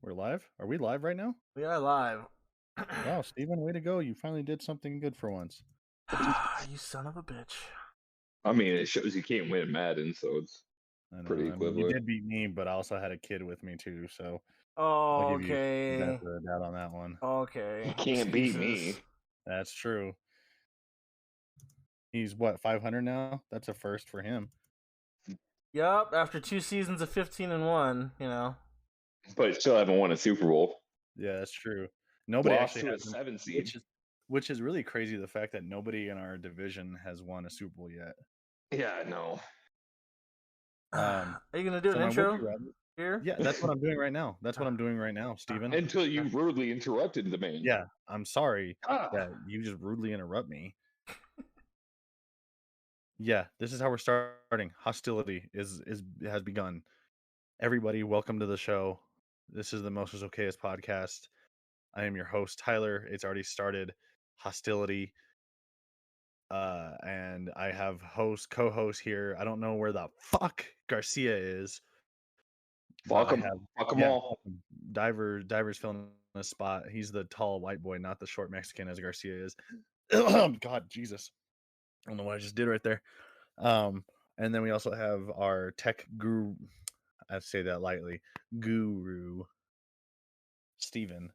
We're live? Are we live right now? We are live. Wow, Steven, way to go. You finally did something good for once. You son of a bitch. I mean, it shows you can't win Madden, so it's pretty I mean, you equivalent. did beat me, but I also had a kid with me too, so I'll give you the Okay. benefit of the doubt on that one. Okay. You can't beat me. That's true. He's what, 500 now? That's a first for him. Yup, after 2 seasons of 15-1, you know. But still haven't won a Super Bowl. Yeah, that's true. Nobody Lost actually to a has, 7 seed. which is really crazy. The fact that nobody in our division has won a Super Bowl yet. Yeah, I know. Are you gonna do an intro here? Yeah, that's what I'm doing right now. That's what I'm doing right now, Steven. Until you rudely interrupted the man. Yeah, I'm sorry that you just rudely interrupt me. Yeah, this is how we're starting. Hostility has begun. Everybody, welcome to the show. This is the Most Is Okayest podcast. I am your host, Tyler. It's already started. Hostility. And I have co-host here. I don't know where the fuck Garcia is. Fuck him. Fuck them all. Diver's filling a spot. He's the tall white boy, not the short Mexican as Garcia is. God, Jesus. I don't know what I just did right there. And then we also have our tech guru, I say that lightly, guru, Steven.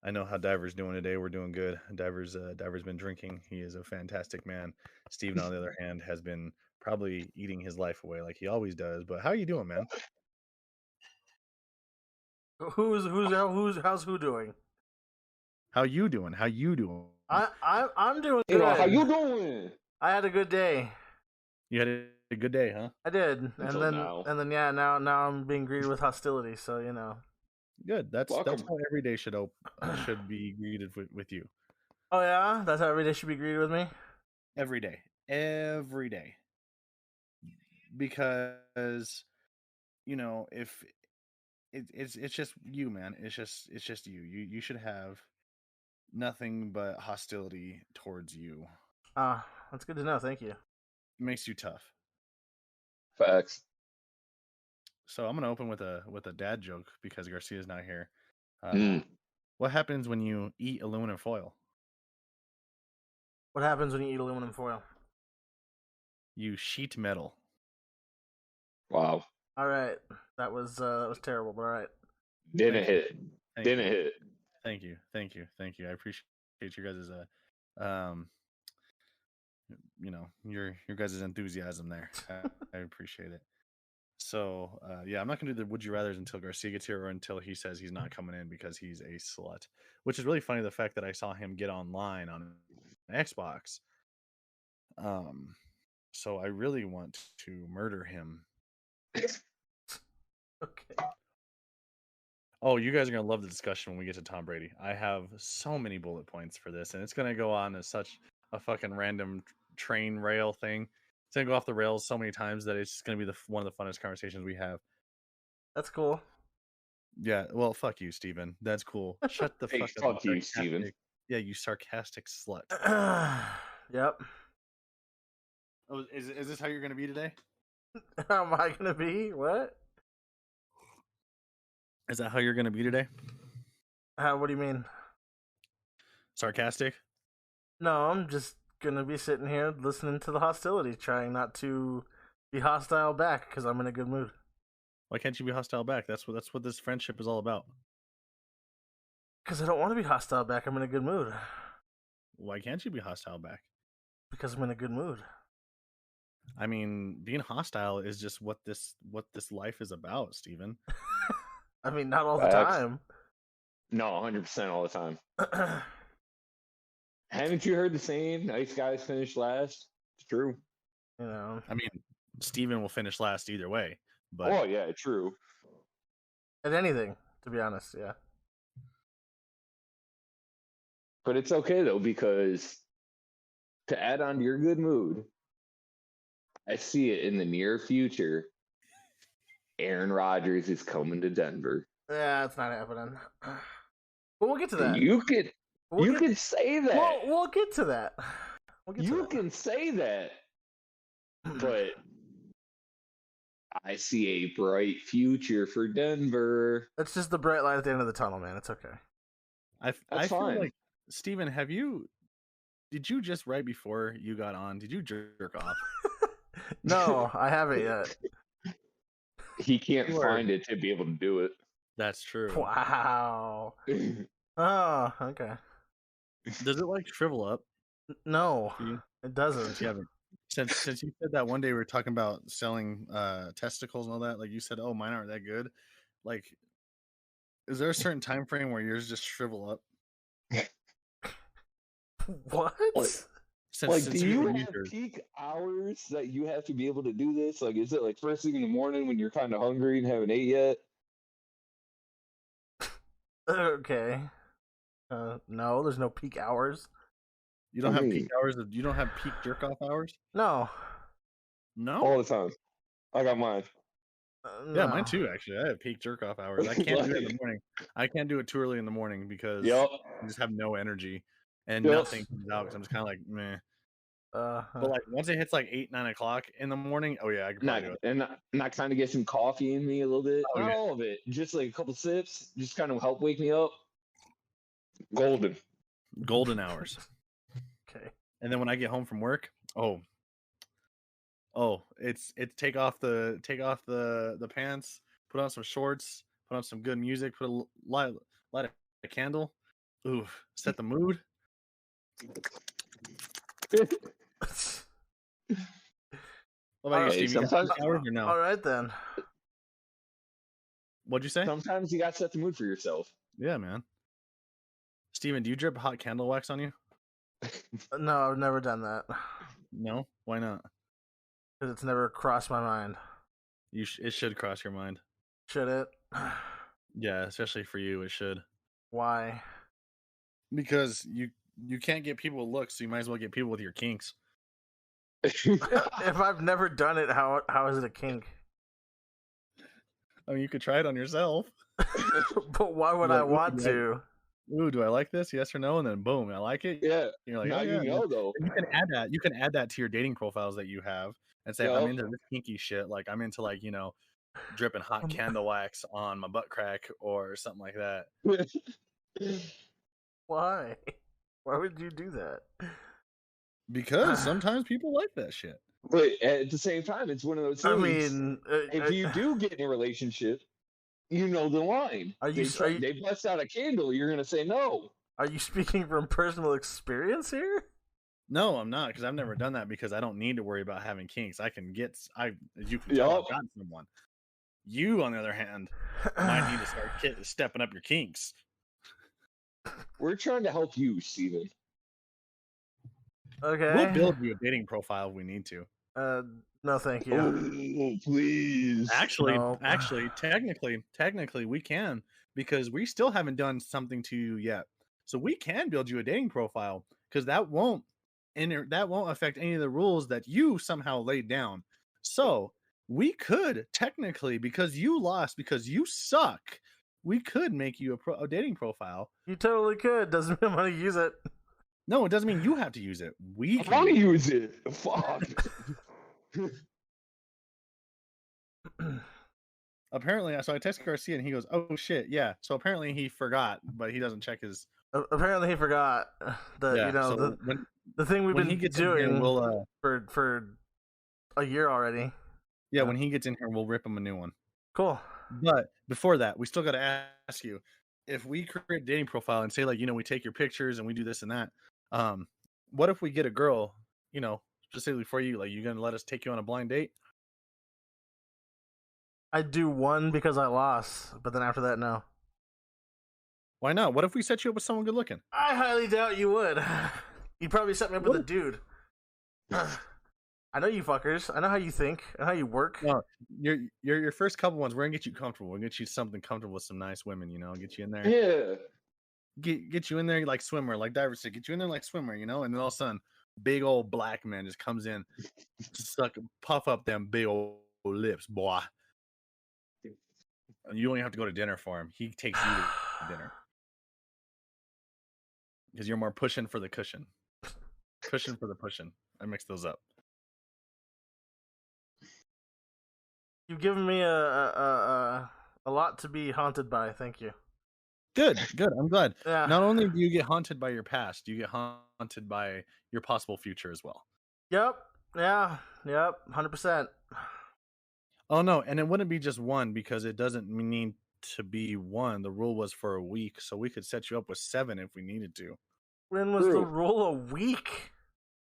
I know how Diver's doing today. We're doing good. Diver's been drinking. He is a fantastic man. Steven, on the other hand, has been probably eating his life away like he always does. But how are you doing, man? How's who doing? How you doing? How you doing? I'm doing good. How you doing? I had a good day. You had a good day, huh? I did. Until now I'm being greeted with hostility, so you know. Good. That's how every day should be greeted with you. Oh yeah? That's how every day should be greeted with me? Every day. Because you know, if it's just you, man. It's just you. You should have nothing but hostility towards you. That's good to know. Thank you. It makes you tough. Facts. So I'm gonna open with a dad joke because Garcia's not here. What happens when you eat aluminum foil? What happens when you eat aluminum foil? You sheet metal. Wow. All right, that was terrible, but all right. Didn't hit. Thank you. I appreciate your guys' your guys' enthusiasm there. I appreciate it. So yeah, I'm not gonna do the would you rather's until Garcia gets here or until he says he's not coming in because he's a slut. Which is really funny, the fact that I saw him get online on Xbox. So I really want to murder him. Okay. Oh, you guys are gonna love the discussion when we get to Tom Brady. I have so many bullet points for this, and it's gonna go on as such a fucking random train rail thing. It's gonna go off the rails so many times that it's just gonna be one of the funnest conversations we have. That's cool. Yeah, well, fuck you, Steven. That's cool. Shut the fuck up. Fuck you, Steven. Yeah, you sarcastic slut. Yep. Oh, is this how you're gonna be today? How am I gonna be? What? Is that how you're gonna be today? What do you mean? Sarcastic? No, I'm just gonna be sitting here listening to the hostility, trying not to be hostile back because I'm in a good mood. Why can't you be hostile back? That's what this friendship is all about. Because I don't want to be hostile back. I'm in a good mood. Why can't you be hostile back? Because I'm in a good mood. I mean, being hostile is just what this life is about, Steven. I mean, not all the time. No, 100% all the time. Haven't you heard the saying, nice guys finish last? It's true. You know. I mean, Steven will finish last either way. But oh, yeah, true. At anything, to be honest, yeah. But it's okay, though, because to add on to your good mood, I see it in the near future. Aaron Rodgers is coming to Denver. Yeah, it's not happening. But we'll get to that. You could say that. We'll get to that. You can say that. But I see a bright future for Denver. It's just the bright light at the end of the tunnel, man. It's okay. I That's feel fine. like Steven, did you just right before you got on, did you jerk off? No, I haven't yet. He can't You are- find it to be able to do it. That's true. Wow. Oh, okay. Does it like shrivel up No, for you? it doesn't. Since you haven't since you said that one day we were talking about selling testicles and all that, like you said, oh, mine aren't that good. Like, is there a certain time frame where yours just shrivel up? What? Like, Since do you you haven't have used yours? peak hours that you have to be able to do this? Like, is it like first thing in the morning when you're kind of hungry and haven't ate yet? Okay. No, there's no peak hours. You don't I have mean- peak hours. You don't have peak jerk off hours. No. No. All the time. I got mine. Yeah, No. mine too. Actually, I have peak jerk off hours. I can't do it in the morning. I can't do it too early in the morning because Yep. I just have no energy and Yep. nothing comes out because I'm just kind of like meh. Uh, But like once it hits like 8-9 o'clock in the morning, oh yeah, I can probably do it. Not kind of get some coffee in me a little bit. Oh, Not yeah. all of it. Just like a couple sips. Just kind of help wake me up. Golden. Golden hours. okay. And then when I get home from work, it's take off the pants, put on some shorts, put on some good music, put light a candle, ooh, set the mood. What about you, Hey, Steve? You got sometimes- peak hours or no? All right then. What'd you say? Sometimes you got to set the mood for yourself. Yeah, man. Steven, do you drip hot candle wax on you? No, I've never done that No? Why not? because it's never crossed my mind. It should cross your mind. Should it? Yeah, especially for you, it should. Why? Because you can't get people with looks, so you might as well get people with your kinks. If I've never done it, how is it a kink? I mean, you could try it on yourself. But why would Like, I want like- to? Ooh, do I like this? Yes or no? And then boom, I like it. Yeah. You're like, Now oh, yeah. you know though. And you can add that. You can add that to your dating profiles that you have, and say, I'm Yup. into this kinky shit. Like I'm into dripping hot candle wax on my butt crack or something like that. Why? Why would you do that? Because sometimes people like that shit. But at the same time, it's one of those I things. mean, If you do get in a relationship, you know the line. Are you- They bust out a candle, you're gonna say no. are you speaking from personal experience here? No, I'm not, because I've never done that because I don't need to worry about having kinks. I can get as you can tell, Yup. I've got someone. You, on the other hand, might need to start stepping up your kinks. We're trying to help you, Steven. Okay. We'll build you a dating profile if we need to. No, thank you. Oh, please. Actually, No. technically, we can because we still haven't done something to you yet. So we can build you a dating profile because that won't affect any of the rules that you somehow laid down. So we could technically, because you lost, because you suck, we could make you a dating profile. You totally could. Doesn't mean I'm gonna use it. No, it doesn't mean you have to use it. We I can want to use it. use it. Fuck. Apparently, so I texted Garcia and he goes, "Oh shit, yeah." So apparently he forgot, but he doesn't check his. Apparently, he forgot that Yeah, so the thing we've when he been gets in here, doing we'll for a year already. yeah, when he gets in here, we'll rip him a new one. Cool. But before that, we still got to ask you if we create a dating profile and say we take your pictures and we do this and that. What if we get a girl, specifically for you? Like, you gonna let us take you on a blind date? I'd do one because I lost, but then after that, no. Why not? What if we set you up with someone good looking? I highly doubt you would. You'd probably set me up with a dude. I know you fuckers. I know how you think and how you work. No, your first couple ones, we're gonna get you comfortable. We're gonna get you something comfortable with some nice women. Get you in there. Yeah. Get you in there like swimmer, like diver said. Get you in there like swimmer, and then all of a sudden, big old black man just comes in, puff up them big old lips, boy. And you only have to go to dinner for him. He takes you to dinner because you're more pushing for the cushion, cushion for the pushing. I mix those up. You've given me a lot to be haunted by. Thank you. Good. I'm glad. Yeah. Not only do you get haunted by your past, you get haunted by your possible future as well. Yep. Yeah. Yep. 100%. Oh no, and it wouldn't be just one because it doesn't need to be one. The rule was for a week, so we could set you up with 7 if we needed to. When was the True. rule a week?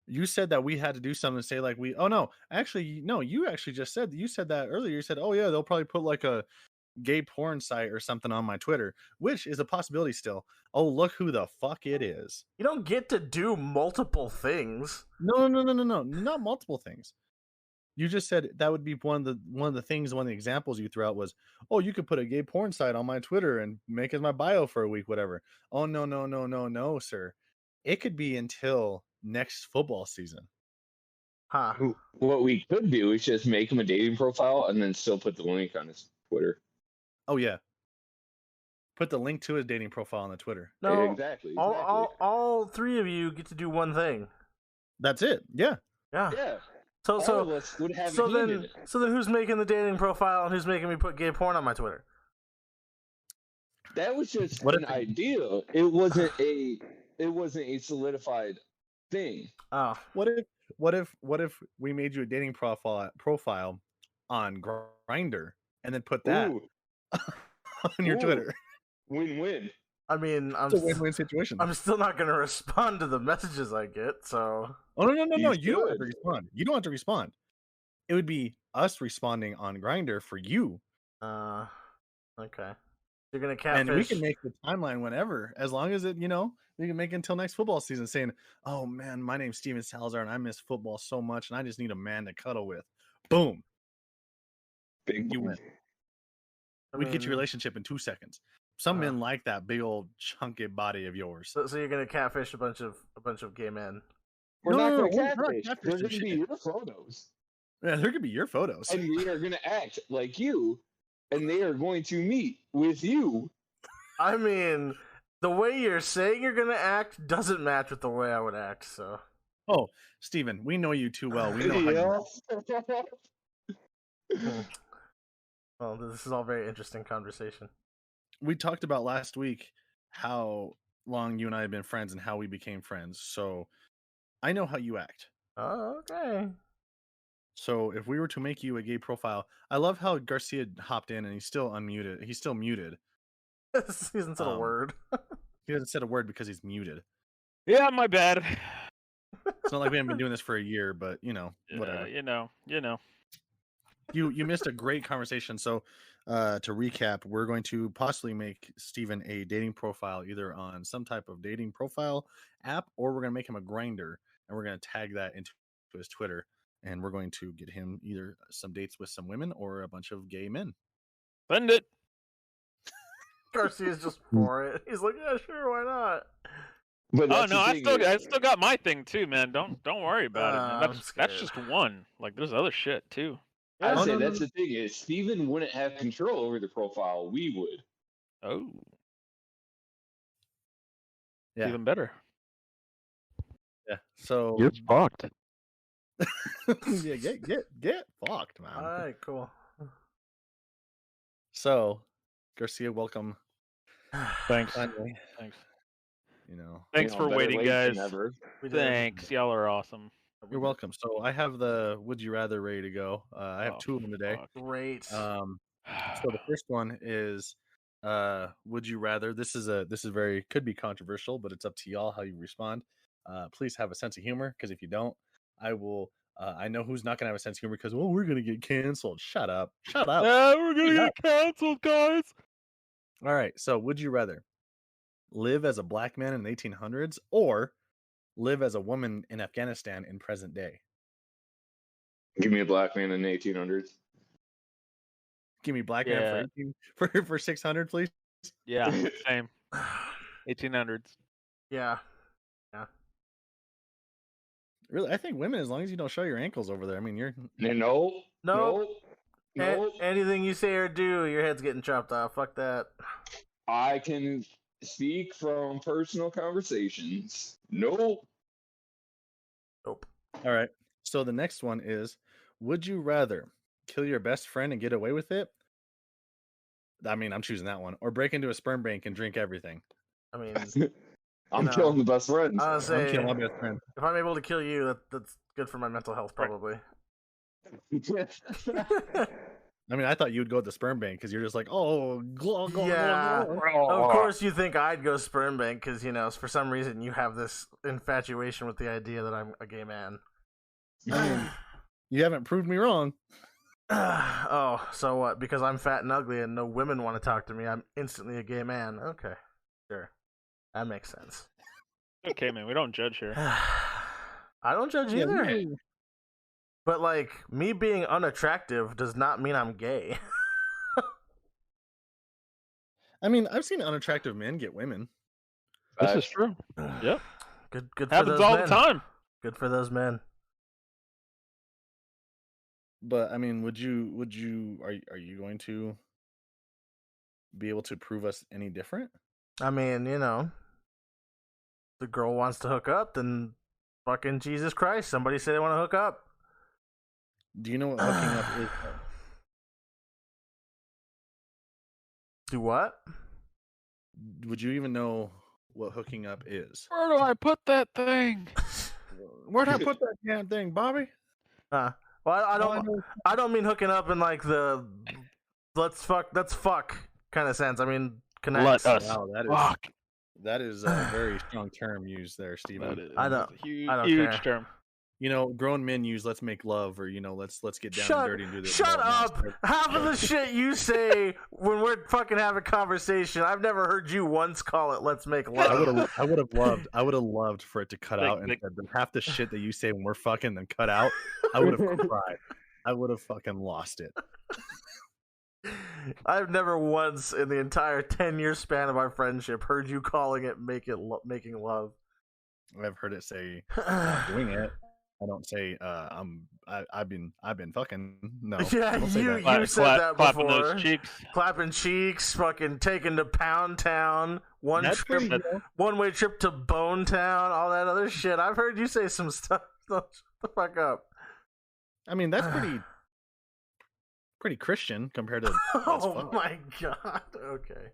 You said that we had to do something to say like we. Oh no, actually no. You actually just said that earlier. You said, oh yeah, they'll probably put like a gay porn site or something on my Twitter, which is a possibility still. Oh look who the fuck it is. You don't get to do multiple things. No, not multiple things. You just said that would be one of the things. One of the examples you threw out was, oh, you could put a gay porn site on my Twitter and make it my bio for a week, whatever. Oh no, sir. It could be until next football season. Huh. What we could do is just make him a dating profile and then still put the link on his Twitter. Oh yeah. Put the link to his dating profile on the Twitter. No, Exactly. all 3 of you get to do one thing. That's it. Yeah. Yeah. Yeah. So All of us would have so a hand in then it. so then who's making the dating profile and who's making me put gay porn on my Twitter? That was just What an if- idea. It wasn't a solidified thing. Oh. What if we made you a dating profile on Grindr and then put that Ooh, on your Ooh. Twitter? win-win. I mean, It's a win-win situation. I'm still not going to respond to the messages I get, so Oh no! You You don't have should. to respond. You don't have to respond. It would be us responding on Grindr for you, okay. You're going to catfish. and we can make the timeline whenever, as long as it, we can make it until next football season, saying, "Oh man, my name's Steven Salazar, and I miss football so much, and I just need a man to cuddle with." Boom, Big you boom. win. I We get your mean, relationship in 2 seconds. Some men like that big old chunky body of yours. So you're going to catfish a bunch of gay men. We're No, not no, going to we're not catfish. They're catfishing going to be shit. your photos. Yeah, there could be your photos. And we are going to act like you. And they are going to meet with you. I mean, the way you're saying you're going to act doesn't match with the way I would act, so. Oh, Steven, we know you too well. We know how you. Well, this is all very interesting conversation. We talked about last week how long you and I have been friends and how we became friends. So I know how you act. Oh, okay. So if we were to make you a gay profile, I love how Garcia hopped in and he's still unmuted. He's still muted. He hasn't said a word. He hasn't said a word because he's muted. Yeah, my bad. It's not like we haven't been doing this for a year, but whatever. You know. You missed a great conversation. So to recap, we're going to possibly make Steven a dating profile either on some type of dating profile app, or we're going to make him a Grinder, and we're going to tag that into his Twitter, and we're going to get him either some dates with some women or a bunch of gay men. Send it. Garcia's just for it. He's like, yeah, sure, why not? But Oh that's no, the I thing, still got my thing too, man. Don't worry about it, man. I'm That's scared. just one. Like there's other shit too. I'd Oh, say no, that's the thing is Steven wouldn't have control over the profile. We would. Oh, Yeah. even better. Yeah. So You're fucked. yeah, get fucked, man. All right, cool. So Garcia, welcome. Thanks. Finally, Thanks. you Thanks You know, for better waiting, late than guys. never. We did. Thanks. Y'all are awesome. You're welcome. So I have the Would You Rather ready to go. I have Oh, 2 of them today. fuck. Great. So the first one is Would you rather? This is very could be controversial, but it's up to y'all how you respond. Please have a sense of humor, because if you don't, I will I know who's not gonna have a sense of humor because we're gonna get canceled. Shut up. Yeah, we're gonna get canceled, guys. All right, so would you rather live as a black man in the 1800s or live as a woman in Afghanistan in present day? Give me a black man in the 1800s. Give me black man for 600, please. Yeah, same. 1800s. Yeah. Really, I think women, as long as you don't show your ankles over there. I mean, you're No. Anything you say or do, your head's getting chopped off. Fuck that. I can speak from personal conversations. Nope. Nope. all right. So the next one is: would you rather kill your best friend and get away with it, I mean, I'm choosing that one. Or break into a sperm bank and drink everything. I mean, I'm know, killing the best friends. I was I'm killing say, my best friend. if I'm able to kill you, that's good for my mental health, probably. I mean, I thought you'd go with the sperm bank because you're just like, oh, Yeah. glug. Of course, you think I'd go sperm bank because for some reason you have this infatuation with the idea that I'm a gay man. I mean, you haven't proved me wrong. Oh, so what? Because I'm fat and ugly and no women want to talk to me, I'm instantly a gay man. Okay, sure, that makes sense. Okay, man, we don't judge here. I don't judge Yeah, either. we- But like me being unattractive does not mean I'm gay. I mean, I've seen unattractive men get women. This is true. Yep. Good for Happens those all men. the time. Good for those men. But I mean, are you going to be able to prove us any different? I mean, the girl wants to hook up, then fucking Jesus Christ, somebody say they want to hook up. Do you know what hooking up is? Do what? Would you even know what hooking up is? Where do I put that thing? Where'd I put that damn thing, Bobby? Well, I don't mean hooking up in like the let's fuck kind of sense. I mean connect. Let us Wow, fuck. that is a very strong term used there, Steven. I don't- That's a huge, I don't huge care. term. Grown men use "let's make love" or let's get down and dirty and do this. Shut up! Half of the shit you say when we're fucking having a conversation, I've never heard you once call it "let's make love." I would have loved for it to cut out and half the shit that you say when we're fucking then cut out. I would have cried. I would have fucking lost it. I've never once in the entire 10-year span of our friendship heard you calling it making love. I've heard it say doing it. I don't say I've been fucking. No. Yeah, I don't say that. you said that clapping before. those cheeks. Clapping cheeks, fucking taking to Pound Town, one way trip to Bone Town, all that other shit. I've heard you say some stuff. Shut the fuck up. I mean, that's pretty Christian compared to. Oh my god. Okay.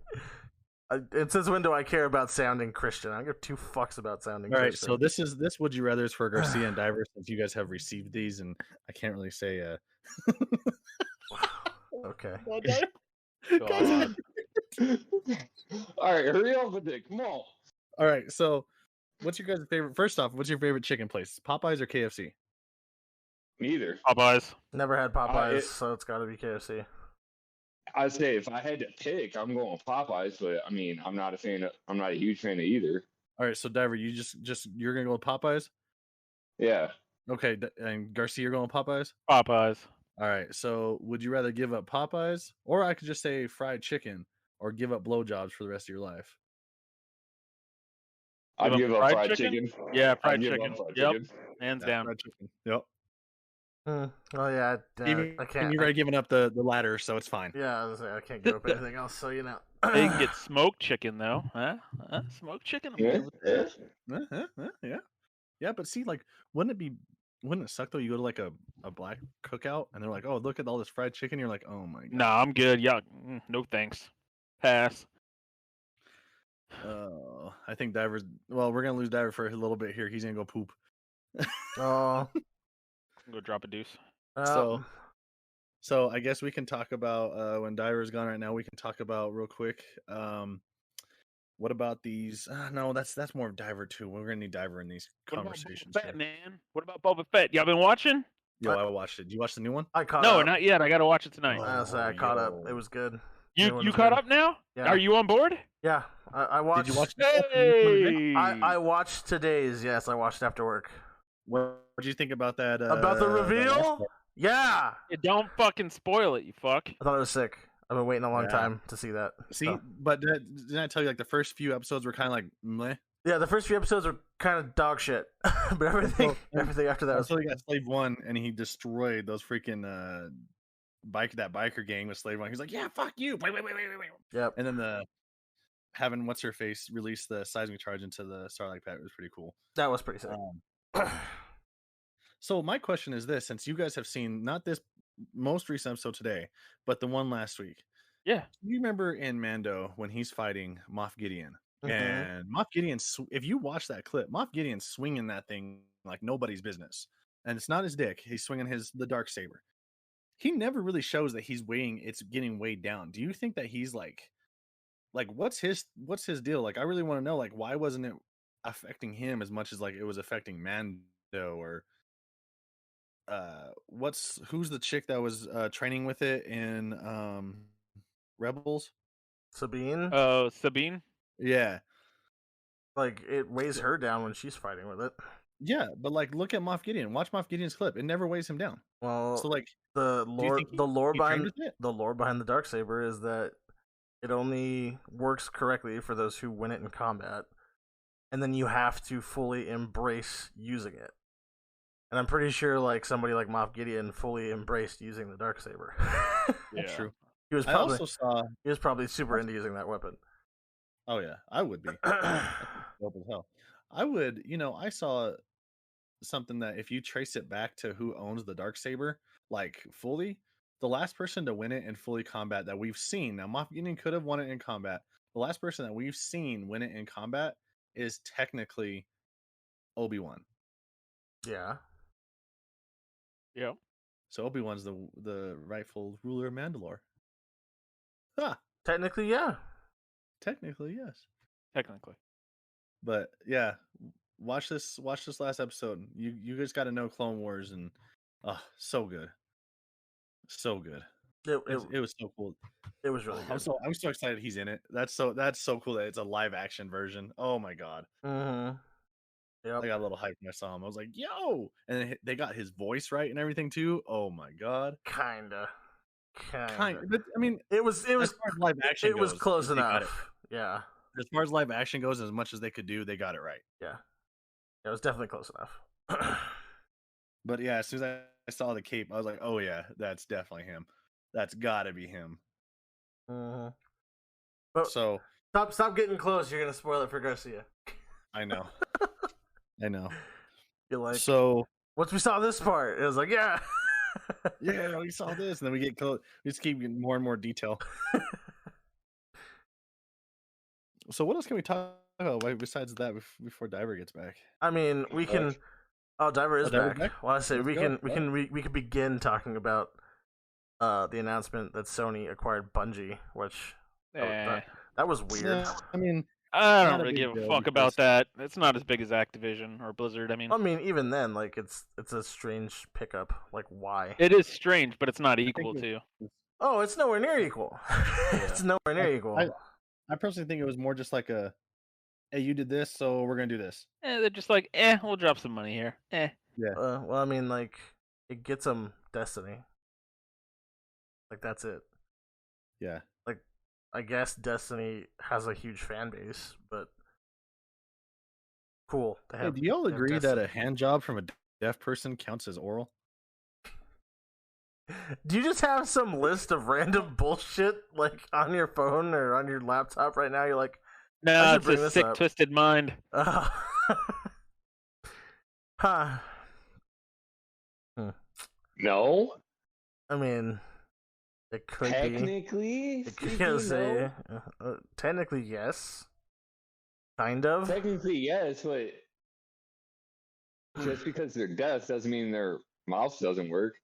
And since when do I care about sounding Christian? I don't give two fucks about sounding All right, Christian. so this would you rather is for Garcia and Diver, since you guys have received these, and I can't really say. Okay. God. All right, hurry up with it. Come on. All right, so what's your guys' favorite? First off, what's your favorite chicken place? Popeyes or KFC? Neither. Popeyes. Never had Popeyes, so it's got to be KFC. I'd say if I had to pick, I'm going with Popeyes, but I mean, I'm not a huge fan of either. All right, so Diver, you you're gonna go with Popeyes. Yeah. Okay, and Garcia, you're going with Popeyes. Popeyes. All right, so would you rather give up Popeyes, or I could just say fried chicken, or give up blowjobs for the rest of your life? I'd give up fried chicken. Yeah, I'd fried give up chicken. fried Yep, chicken. hands Yeah, down. fried chicken. Yep. Oh yeah, I can't. You've already given up the ladder, so it's fine. Yeah, I can't give up anything else. So You can get smoked chicken though, huh? Smoked chicken. I'm Yeah, good with yeah. Yeah. Yeah, but see, like, wouldn't it suck though? You go to like a black cookout and they're like, "Oh, look at all this fried chicken." You're like, "Oh my god." No, I'm good. Yeah, no thanks. Pass. I think Diver's. Well, we're gonna lose Diver for a little bit here. He's gonna go poop. Oh, Go drop a deuce. So I guess we can talk about when Diver's gone right now. We can talk about real quick. What about these? No, that's more of Diver too. We're gonna need Diver in these conversations. What about Boba Fett, man? What about Boba Fett? Y'all been watching? Yo, I watched it. Did you watch the new one? I caught No, up. not yet. I gotta watch it tonight. I caught up. It was good. You caught up now? Yeah. Are you on board? Yeah, I watched. Did you watch? Hey! I watched today's. Yes, I watched after work. What did you think about that? About the reveal? Yeah. Don't fucking spoil it, you fuck. I thought it was sick. I've been waiting a long Yeah. time to see that. See, So. but didn't I tell you like the first few episodes were kind of like meh? Yeah, the first few episodes were kind of dog shit, but everything after that was. Until he got Slave One and he destroyed those freaking that biker gang with Slave One. He's like, "Yeah, fuck you!" Wait. Yep. And then having what's her face release the seismic charge into the Starlight Pad was pretty cool. That was pretty sick. So my question is this: since you guys have seen not this most recent episode today, but the one last week. Yeah. You remember in Mando when he's fighting Moff Gideon, Mhm. and Moff Gideon, if you watch that clip, Moff Gideon's swinging that thing like nobody's business, and it's not his dick. He's swinging the dark saber. He never really shows that it's getting weighed down. Do you think that he's like what's his deal? Like, I really want to know, like, why wasn't it affecting him as much as like it was affecting Mando, or who's the chick that was training with it in Rebels? Sabine, Oh, Sabine. Yeah. like it weighs her down when she's fighting with it. Yeah, but like, look at Moff Gideon. Watch Moff Gideon's clip. It never weighs him down. Well, So like, the do you lore, think the lore he trained behind with it? the lore behind the darksaber is that it only works correctly for those who win it in combat, and then you have to fully embrace using it. And I'm pretty sure, like somebody like Moff Gideon fully embraced using the darksaber. That's true. He was I probably also saw. super into using that weapon. Oh yeah, I would be. Dope as hell. I would. I saw something that if you trace it back to who owns the darksaber, like fully, the last person to win it in fully combat that we've seen. Now, Moff Gideon could have won it in combat. The last person that we've seen win it in combat is technically Obi-Wan. Yeah. Yeah. So Obi-Wan's the rightful ruler of Mandalore. Ah, Technically, yeah. technically, yes. Technically. But yeah, watch this last episode. You guys got to know Clone Wars, and so good. So good. It was so cool. It was really good. I'm so excited he's in it. That's so cool that it's a live action version. Oh my god. Mm-hmm. Yep. I got a little hyped when I saw him. I was like, yo! And then they got his voice right and everything too. Oh my god. Kinda. But I mean, It was as far as live action it was goes, close they got enough. Yeah. as far as live action goes, as much as they could do, they got it right. Yeah. It was definitely close enough. But yeah, as soon as I saw the cape, I was like, oh yeah, that's definitely him. That's gotta be him. Mm-hmm. But So stop getting close. You're gonna spoil it for Garcia. I know. I know. You're like, So once we saw this part, it was like, yeah. yeah, we saw this, and then we get close. We just keep getting more and more detail. So what else can we talk about besides that before Diver gets back? I mean, we can. Oh, Diver is Diver's back. back? Well, I say Let's we go. can begin talking about the announcement that Sony acquired Bungie, which that was weird. I mean, I not don't a really big give a deal fuck because- about that. It's not as big as Activision or Blizzard. I mean, Even then, like it's a strange pickup. Like, why? it is strange, but it's not think equal it- to. Oh, it's nowhere near equal. It's nowhere near equal. I personally think it was more just like a, hey, you did this, so we're gonna do this. They're just like, we'll drop some money here. Well, I mean, like it gets them Destiny. Like that's it. Yeah. Like, I guess Destiny has a huge fan base, but cool. They Hey, have, do y'all they have agree that Destiny. a hand job from a deaf person counts as oral? Do you just have some list of random bullshit like on your phone or on your laptop right now? You're like, I No, should it's bring a this sick, up. twisted mind. Huh. No, I mean, it could be. technically, It speaking, could say, no. technically, yes. Kind of. Technically, yes, but just because they're deaf doesn't mean their mouth doesn't work.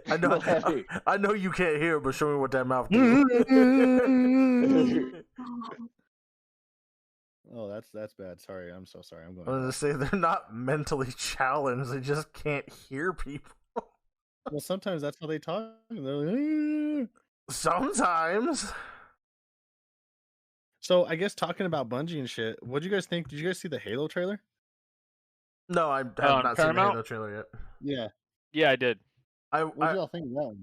I know. Like- I know you can't hear, but show me what that mouth do. Oh, that's bad. Sorry, I'm so sorry. I'm going. I was gonna say they're not mentally challenged; they just can't hear people. Well, sometimes that's how they talk. They're like, Sometimes. So I guess talking about Bungie and shit, what'd you guys think? Did you guys see the Halo trailer? No, I have On not seen the Paramount? Halo trailer yet. Yeah. Yeah, I did. What y'all think of that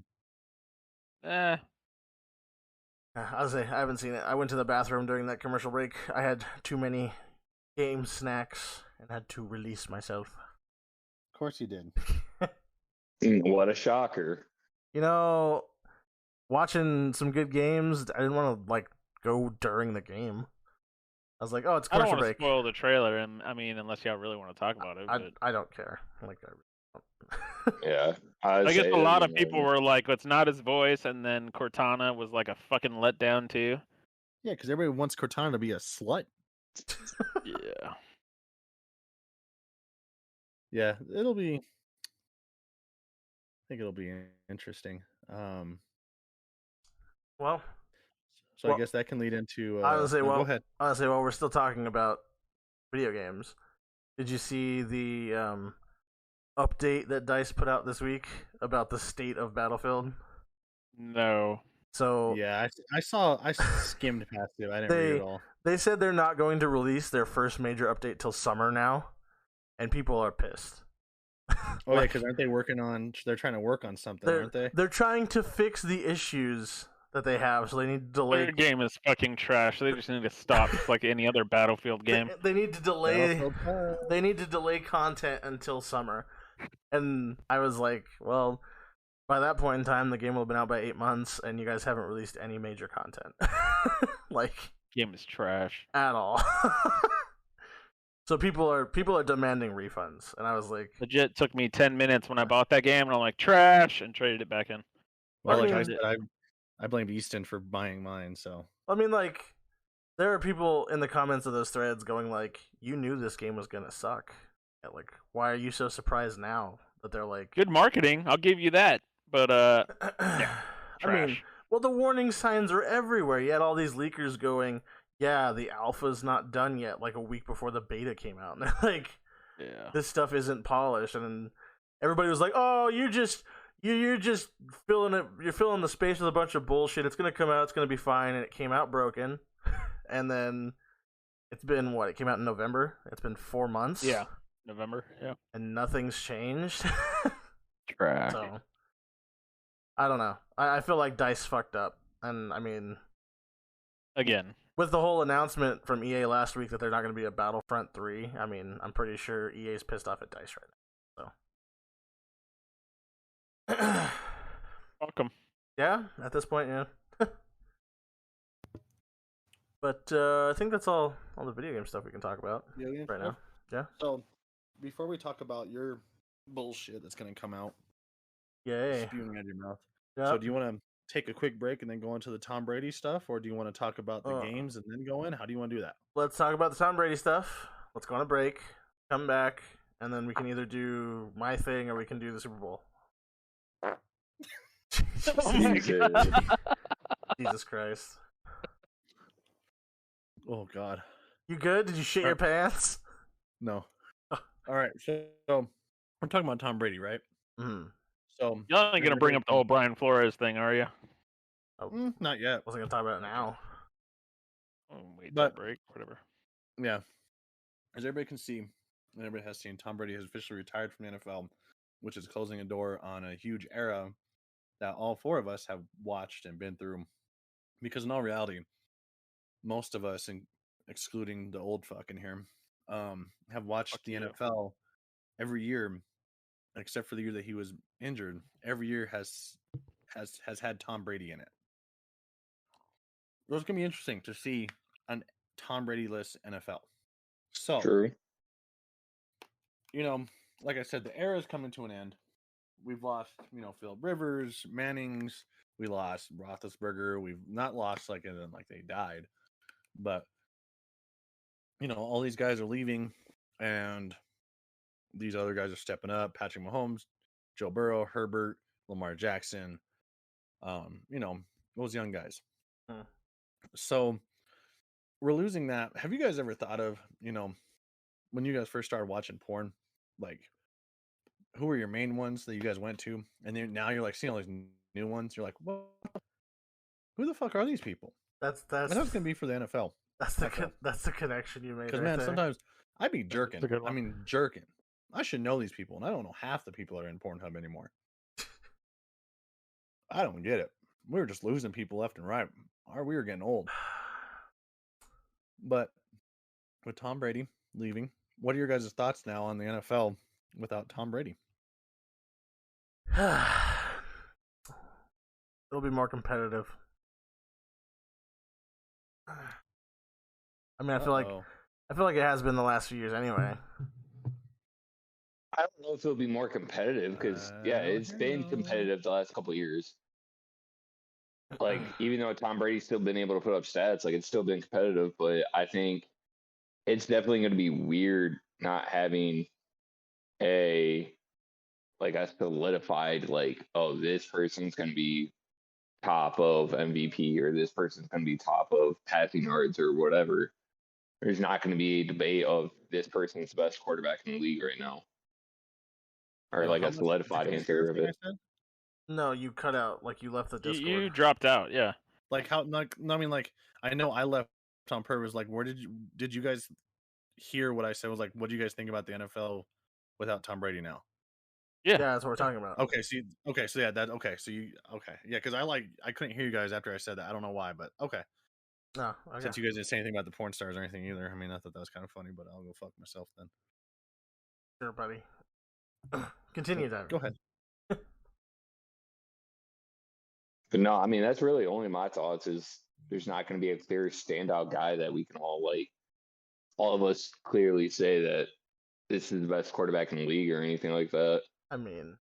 one? I was say I haven't seen it. I went to the bathroom during that commercial break. I had too many game snacks and had to release myself. Of course you did. What a shocker! You know, watching some good games. I didn't want to like go during the game. I was like, oh, it's I don't commercial want to break. spoil the trailer, and I mean, unless y'all really want to talk about it. But I don't care. Like, Yeah. I guess a lot of people were like, "It's not his voice," and then Cortana was like a fucking letdown too. Yeah, because everybody wants Cortana to be a slut. Yeah. Yeah, it'll be. I think it'll be interesting. Well, So I guess that can lead into. I would say, no, go ahead. while we're still talking about video games, did you see the update that DICE put out this week about the state of Battlefield? No. So Yeah, I saw. I skimmed past it. I didn't read it all. they said they're not going to release their first major update till summer now, and people are pissed. Oh yeah, because aren't they working on? They're trying to work on something, aren't they? They're trying to fix the issues that they have, so they need to delay. Their game is fucking trash. They just need to stop, just like any other Battlefield game. They need to delay. They need to delay content until summer, and I was like, well, by that point in time, the game will have been out by 8 months, and you guys haven't released any major content, like Game is trash. at all. So people are demanding refunds, and I was like, Legit took me 10 minutes when I bought that game, and I'm like, trash, and traded it back in. Well, like I mean, said, I blamed Easton for buying mine. So I mean, like, there are people in the comments of those threads going like, "You knew this game was gonna suck. Like, why are you so surprised now that they're like Good marketing, I'll give you that. But yeah, I mean, trash. well, the warning signs are everywhere. You had all these leakers going, "Yeah, the alpha's not done yet," like a week before the beta came out, and they're like, Yeah. "This stuff isn't polished," and everybody was like, "Oh, you're just filling it. You're filling the space with a bunch of bullshit. It's gonna come out. It's gonna be fine." And it came out broken, and then it's been what? It came out in November. It's been 4 months. Yeah. November. Yeah. and nothing's changed. Trash. So I don't know. I feel like DICE fucked up, and I mean, Again. with the whole announcement from EA last week that they're not going to be a Battlefront 3, I mean, I'm pretty sure EA's pissed off at DICE right now. So Welcome. yeah, at this point, yeah. But I think that's all the video game stuff we can talk about right now. Yeah. So before we talk about your bullshit that's gonna come out, Yay. spewing out of your mouth. Yeah. So do you want to take a quick break and then go into the Tom Brady stuff, or do you want to talk about the games and then go in? How do you want to do that? Let's talk about the Tom Brady stuff. Let's go on a break, come back, and then we can either do my thing or we can do the Super Bowl. Oh my God. Jesus Christ. Oh God. You good? Did you shit your pants? No. All right. So we're talking about Tom Brady, right? Mm. So Y'all ain't gonna bring up the whole Brian Flores thing, are you? not yet. Wasn't gonna talk about it now. Oh, wait, But- break, whatever. Yeah. As everybody can see, and everybody has seen, Tom Brady has officially retired from the NFL, which is closing a door on a huge era that all four of us have watched and been through. Because in all reality, most of us, excluding the old fuck in here, have watched Fuck the you. NFL every year, except for the year that he was injured. Every year has had Tom Brady in it. It's gonna be interesting to see an Tom Brady-less NFL. So, True. you know, like I said, the era is coming to an end. We've lost, Philip Rivers, Mannings. We lost Roethlisberger. We've not lost like they died, but all these guys are leaving, and these other guys are stepping up. Patrick Mahomes, Joe Burrow, Herbert, Lamar Jackson. Those young guys. Hmm. So we're losing that. Have you guys ever thought of, when you guys first started watching porn, like who were your main ones that you guys went to, and then now you're like seeing all these new ones? You're like, well, who the fuck are these people? That's And that's gonna be for the NFL. that's the connection you made. Because Right man, there. sometimes I'd be jerking. a good one. I mean, jerking. I should know these people, and I don't know half the people that are in Pornhub anymore. I don't get it. We were just losing people left and right. We were getting old. But with Tom Brady leaving, what are your guys' thoughts now on the NFL without Tom Brady? It'll be more competitive. I mean, I feel like it has been the last few years anyway. I don't know if it'll be more competitive because yeah, it's been competitive the last couple of years. Like even though Tom Brady's still been able to put up stats, like it's still been competitive. But I think it's definitely going to be weird not having a solidified like, oh, this person's going to be top of MVP or this person's going to be top of passing yards or whatever. There's not going to be a debate of this person's the best quarterback in the league right now, or Yo, like how a much did you solidified guys hear answer of everything I it. said? No, you cut out. Like you left the Discord. You dropped out. Yeah. Like how? Like I mean, like I know I left on purpose. Like, where did you guys hear what I said? Was like, what do you guys think about the NFL without Tom Brady now? Yeah. Yeah, that's what we're talking about. Okay, so yeah, yeah, because I couldn't hear you guys after I said that. I don't know why, but okay. No, okay. Since you guys didn't say anything about the porn stars or anything either, I mean, I thought that was kind of funny, but I'll go fuck myself then. Sure, buddy. Continue, Diver. Go ahead. But no, I mean that's really only my thoughts. Is there's not going to be a clear standout guy that we can all of us clearly say that this is the best quarterback in the league or anything like that. I mean,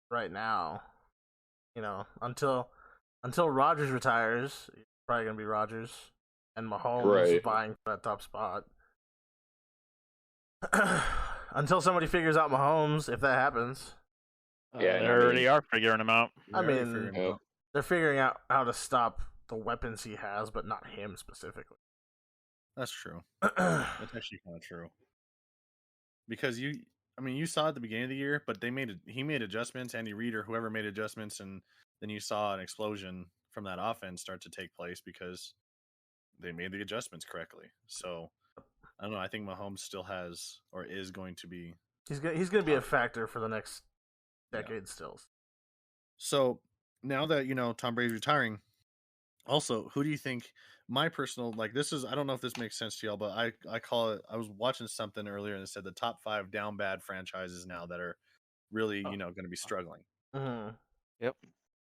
right now, until Rodgers retires, it's probably gonna be Rodgers and Mahomes Right. vying for that top spot. Until somebody figures out Mahomes, if that happens. Yeah, They already are figuring them out. I We're already mean, figuring it Yeah. out. they're figuring out how to stop the weapons he has, but not him specifically. That's true. That's actually kind of true. Because you saw at the beginning of the year, but he made adjustments, Andy Reid or whoever made adjustments, and then you saw an explosion from that offense start to take place because they made the adjustments correctly. So I don't know. I think Mahomes still has or is going to be. He's gonna be a factor for the next decade still. So now that Tom Brady's retiring, also who do you think? My personal this is, I don't know if this makes sense to y'all, but I call it. I was watching something earlier and it said the top 5 down bad franchises now that are really going to be struggling. Mm-hmm. Yep.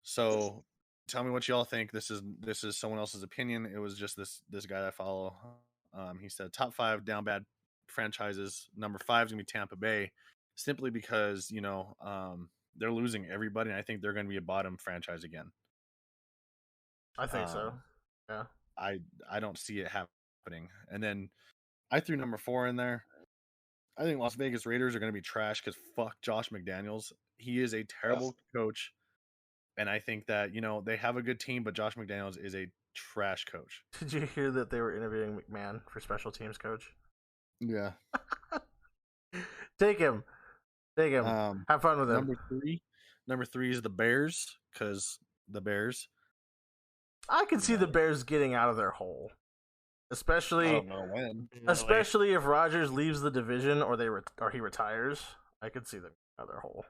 So tell me what y'all think. This is someone else's opinion. It was just this guy that I follow. He said top 5 down bad franchises. Number 5 is gonna be Tampa Bay, simply because they're losing everybody, and I think they're gonna be a bottom franchise again. I think so. Yeah. I don't see it happening. And then I threw number 4 in there. I think Las Vegas Raiders are going to be trash because fuck Josh McDaniels. He is a terrible coach. And I think that, they have a good team, but Josh McDaniels is a trash coach. Did you hear that they were interviewing McMahon for special teams coach? Yeah. Take him. Have fun with him. Number three is the Bears, because the Bears. I can see the Bears getting out of their hole, I especially don't know when. if Rodgers leaves the division or he retires. I could see them out of their hole.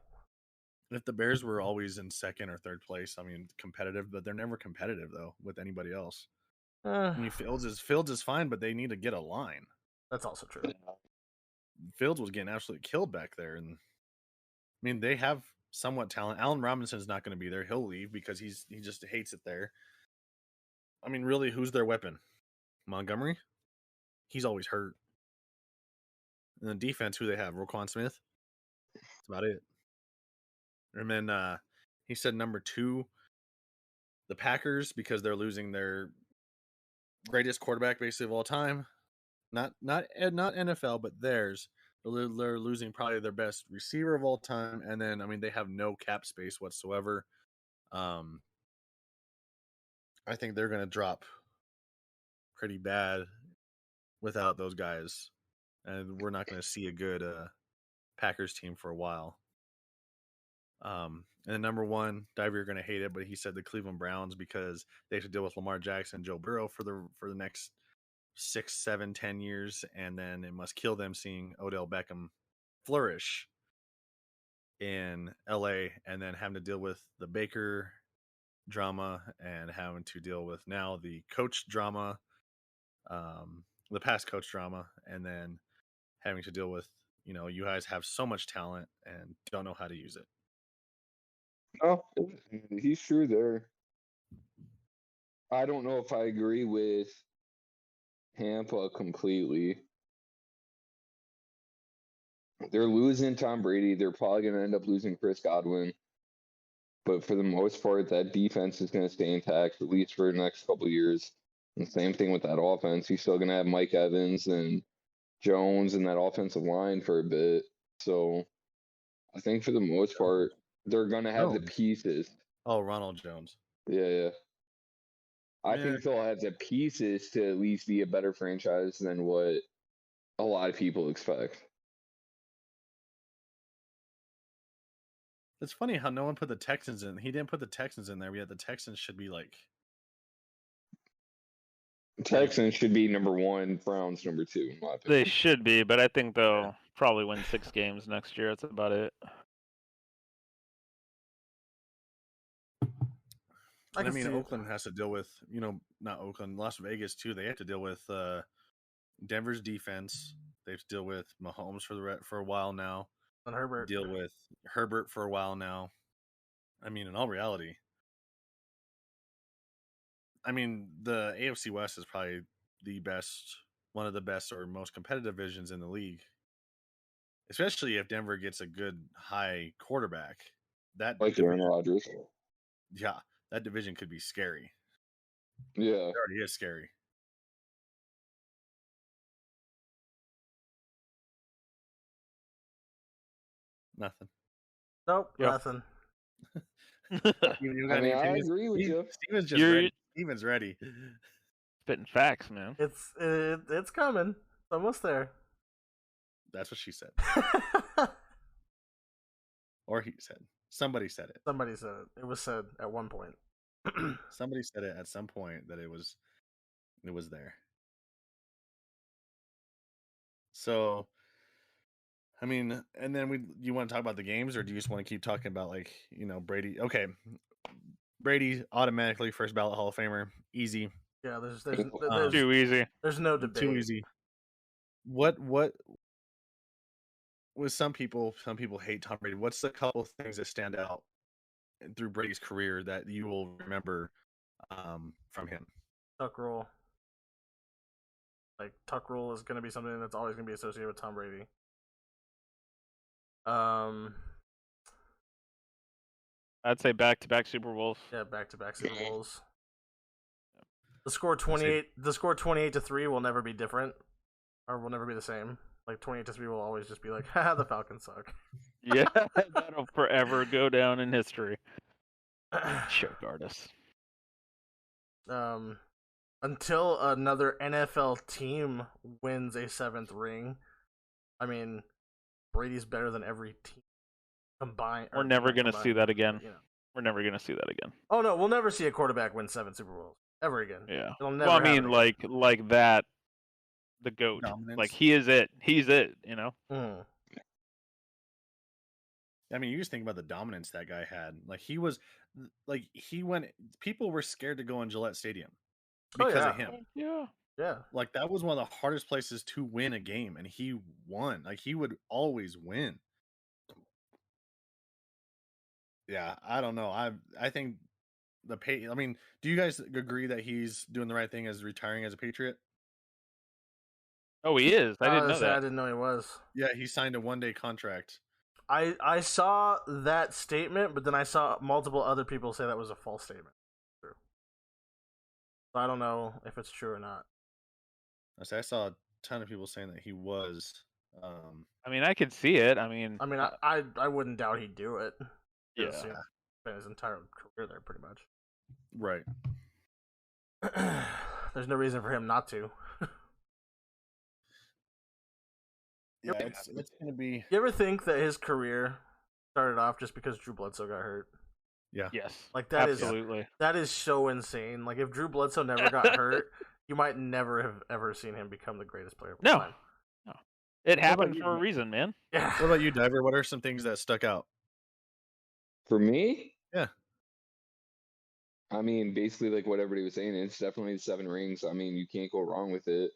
If the Bears were always in second or third place, I mean, competitive, but they're never competitive though with anybody else. I mean, Fields is fine, but they need to get a line. That's also true. Fields was getting absolutely killed back there, and I mean, they have somewhat talent. Allen Robinson's not going to be there; he'll leave because he just hates it there. I mean, really, who's their weapon? Montgomery? He's always hurt. And then defense, who they have? Roquan Smith. That's about it. And then he said number 2, the Packers, because they're losing their greatest quarterback basically of all time. Not NFL, but theirs. They're losing probably their best receiver of all time, and then I mean they have no cap space whatsoever. I think they're going to drop pretty bad without those guys, and we're not going to see a good Packers team for a while. And then number 1, Diver, you're going to hate it, but he said the Cleveland Browns because they have to deal with Lamar Jackson and Joe Burrow for the next 6, 7, 10 years, and then it must kill them seeing Odell Beckham flourish in LA, and then having to deal with the Baker drama and having to deal with now the coach drama, the past coach drama, and then having to deal with you guys have so much talent and don't know how to use it. Oh, he's true there. I don't know if I agree with Tampa completely. They're losing Tom Brady. They're probably going to end up losing Chris Godwin. But for the most part, that defense is going to stay intact, at least for the next couple of years. And same thing with that offense. He's still going to have Mike Evans and Jones and that offensive line for a bit. So I think for the most part, they're going to have the Jones. pieces. Oh, Ronald Jones. Yeah. I Yeah. think they'll have the pieces to at least be a better franchise than what a lot of people expect. It's funny how no one put the Texans in. He didn't put the Texans in there, yet the Texans should be like. Texans should be number 1, Browns number 2, in my opinion. They should be, but I think they'll probably win 6 games next year. That's about it. I mean, Oakland has to deal with, not Oakland, Las Vegas too. They have to deal with Denver's defense. They have to deal with Mahomes for a while now. And Herbert. Deal with Herbert for a while now. I mean, in all reality, the AFC West is probably one of the best or most competitive divisions in the league. Especially if Denver gets a good high quarterback. Like Aaron Rodgers. Yeah, that division could be scary. Yeah. It already is scary. Nothing. Nope, Yep. nothing. I agree with you. Steven's just ready. Steven's ready. Spitting facts, man. It's coming. It's almost there. That's what she said. Or he said. Somebody said it. Somebody said it. It was said at one point. Somebody said it at some point that it was there. So, and then you want to talk about the games, or do you just want to keep talking about Brady? Okay, Brady automatically first ballot Hall of Famer, easy. Yeah, there's too easy. There's no debate. Too easy. What with some people hate Tom Brady. What's the couple things that stand out through Brady's career that you will remember from him? Tuck rule. Tuck rule is going to be something that's always going to be associated with Tom Brady. I'd say back-to-back Super Bowls. Yeah, back-to-back Super Bowls. The score 28-3 will never be different, or will never be the same. 28-3 will always just be like, haha, the Falcons suck. Yeah, that'll forever go down in history. Choke artists. Until another NFL team wins a 7th ring, Brady's better than every team combined. We're never going to see that again. We're never going to see that again. Oh no, we'll never see a quarterback win 7 Super Bowls ever again. Yeah. It'll never like that, the GOAT. Dominance. He is it. He's it, Mm. You just think about the dominance that guy had. People were scared to go in Gillette Stadium because of him. Yeah. That was one of the hardest places to win a game, and he won. He would always win. Yeah, I don't know. I think do you guys agree that he's doing the right thing as retiring as a Patriot? Oh, he is. I didn't know that. I didn't know he was. Yeah, he signed a 1-day contract. I saw that statement, but then I saw multiple other people say that was a false statement. True. So I don't know if it's true or not. I saw a ton of people saying that he was. I could see it. I wouldn't doubt he'd do it. Yeah. Spent his entire career there, pretty much. Right. There's no reason for him not to. Yeah, it's gonna be. You ever think that his career started off just because Drew Bledsoe got hurt? Yeah. Yes. That absolutely. That is so insane. If Drew Bledsoe never got hurt, you might never have ever seen him become the greatest player of all time. No. It happened for a reason, man. Yeah. What about you, Diver? What are some things that stuck out? For me? Yeah. Basically what everybody was saying, it's definitely the 7 rings. You can't go wrong with it.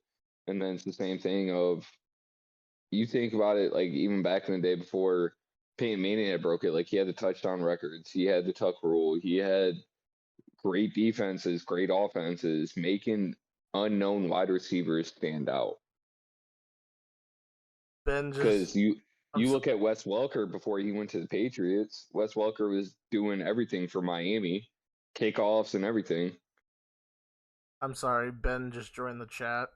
And then it's the same thing of, you think about it, even back in the day before Peyton Manning had broke it, he had the touchdown records, he had the tuck rule, he had great defenses, great offenses, making unknown wide receivers stand out. Ben because You look at Wes Welker before he went to the Patriots. Wes Welker was doing everything for Miami, kickoffs and everything. I'm sorry, Ben just joined the chat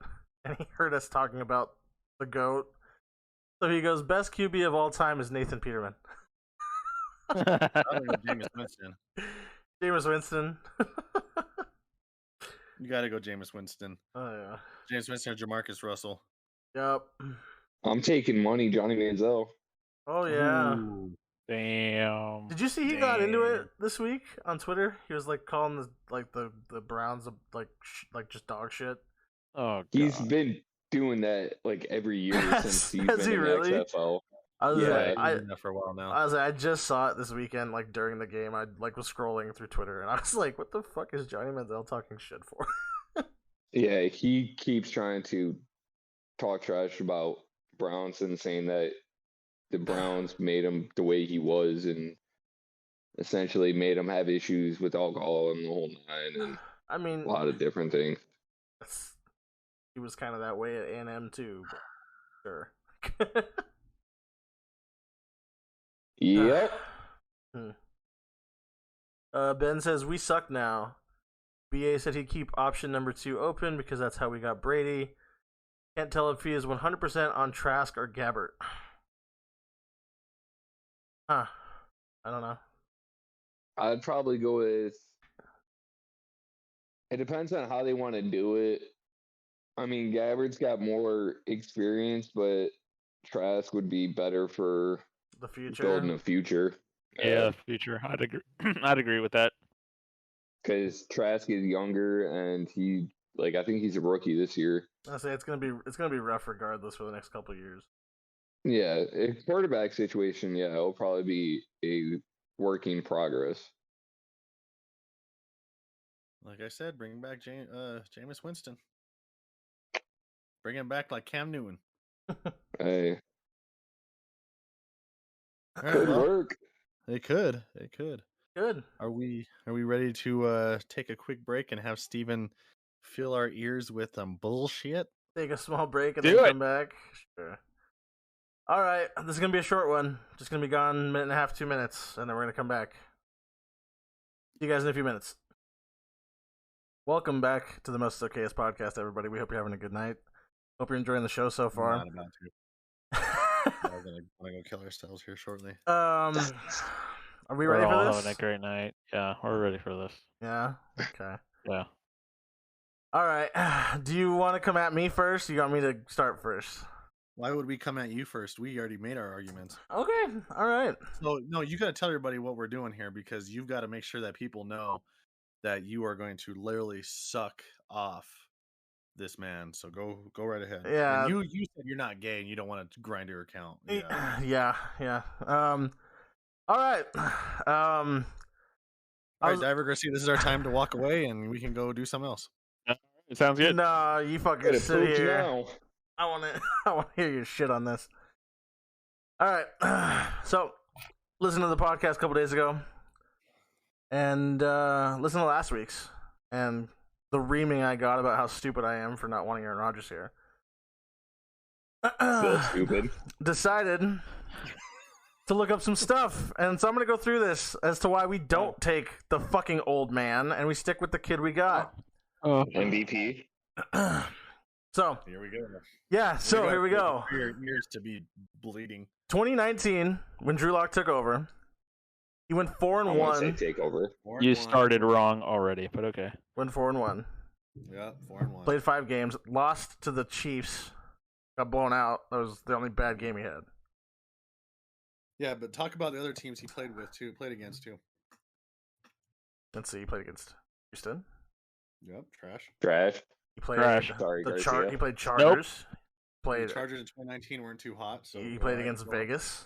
and he heard us talking about the GOAT. So he goes, best QB of all time is Nathan Peterman. I don't know, Jameis Winston. Jameis Winston. You got to go Jameis Winston. Oh, yeah. Jameis Winston or Jamarcus Russell. Yep. I'm taking money, Johnny Manziel. Oh, yeah. Ooh. Damn. Did you see he got into it this week on Twitter? He was like calling the Browns like just dog shit. Oh, God. He's been doing that like every year since he's Has been he in really? XFL. I was Yeah. like, He's been there for a while now. I just saw it this weekend, like during the game. I like was scrolling through Twitter, and I was like, "What the fuck is Johnny Manziel talking shit for?" Yeah, he keeps trying to talk trash about Browns and saying that the Browns made him the way he was and essentially made him have issues with alcohol and the whole nine and I mean, a lot of different things. he was kind of that way at A&M too. But sure. Yep. Ben says we suck now. BA said he'd keep option number 2 open because that's how we got Brady. Can't tell if he is 100% on Trask or Gabbert. Huh. I don't know. I'd probably go with. It depends on how they want to do it. I mean, Gabbert's got more experience, but Trask would be better for The future. building a future. Yeah, future. I'd agree. I'd agree with that. Because Trask is younger and I think he's a rookie this year. I say it's gonna be rough regardless for the next couple of years. Yeah, a quarterback situation, yeah, it'll probably be a work in progress. Like I said, bring back Jameis Winston. Bring him back like Cam Newton. Hey, All right, could well, work. It could. It could. Good. Are we ready to take a quick break and have Steven fill our ears with bullshit? Take a small break and Do then it. come back. Sure. All right, this is gonna be a short one. Just gonna be gone 1.5 minutes, 2 minutes, and then we're gonna come back. See you guys in a few minutes. Welcome back to the Most Okayest podcast, everybody. We hope you're having a good night. Hope you're enjoying the show so We're far. not about to. We're gonna go kill ourselves here shortly. Are we We're ready all for this? having a great night. Yeah, we're ready for this. Yeah. Okay. Yeah. All right. Do you want to come at me first? Or you want me to start first? Why would we come at you first? We already made our arguments. Okay. All right. So no, you got to tell everybody what we're doing here because you've got to make sure that people know that you are going to literally suck off this man. So go right ahead. Yeah. And you said you're not gay and you don't want to grind your account. Yeah. All right. All right, Diver Garcia, this is our time to walk away and we can go do something else. It sounds good. No, you fucking Gotta sit prove here. now. I want to hear your shit on this. All right. So, listen to the podcast a couple days ago, and listen to last week's, and the reaming I got about how stupid I am for not wanting Aaron Rodgers here. Still stupid. Decided to look up some stuff, and so I'm gonna go through this as to why we don't take the fucking old man and we stick with the kid we got. Oh. MVP. So Here we go. yeah, so here we go. For your ears to be bleeding. 2019, when Drew Lock took over, he went 4-1. Take over. You started wrong already, but okay. Went 4-1. Yeah, 4-1. Played 5 games. Lost to the Chiefs. Got blown out. That was the only bad game he had. Yeah, but talk about the other teams he played against too. Let's see. He played against Houston. Yep, trash. Trash. He played Trash. Sorry, the Garcia. He played Chargers. Played. The Chargers in 2019 weren't too hot, so He go played ahead, against go on. Vegas.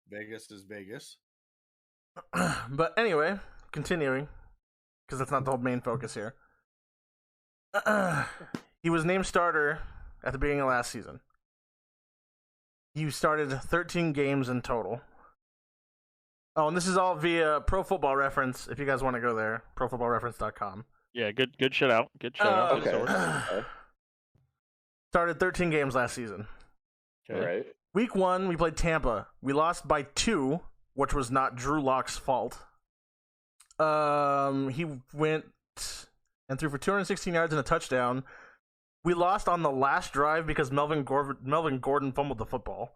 Vegas is Vegas. But anyway, continuing, because that's not the whole main focus here. He was named starter at the beginning of last season. You started 13 games in total. Oh, and this is all via Pro Football Reference. If you guys want to go there, profootballreference.com. Yeah, good shit out. Good shit out. Good Okay. source. Started 13 games last season. Okay. Right. Week 1, we played Tampa. We lost by 2, which was not Drew Lock's fault. He went and threw for 216 yards and a touchdown. We lost on the last drive because Melvin Gordon fumbled the football.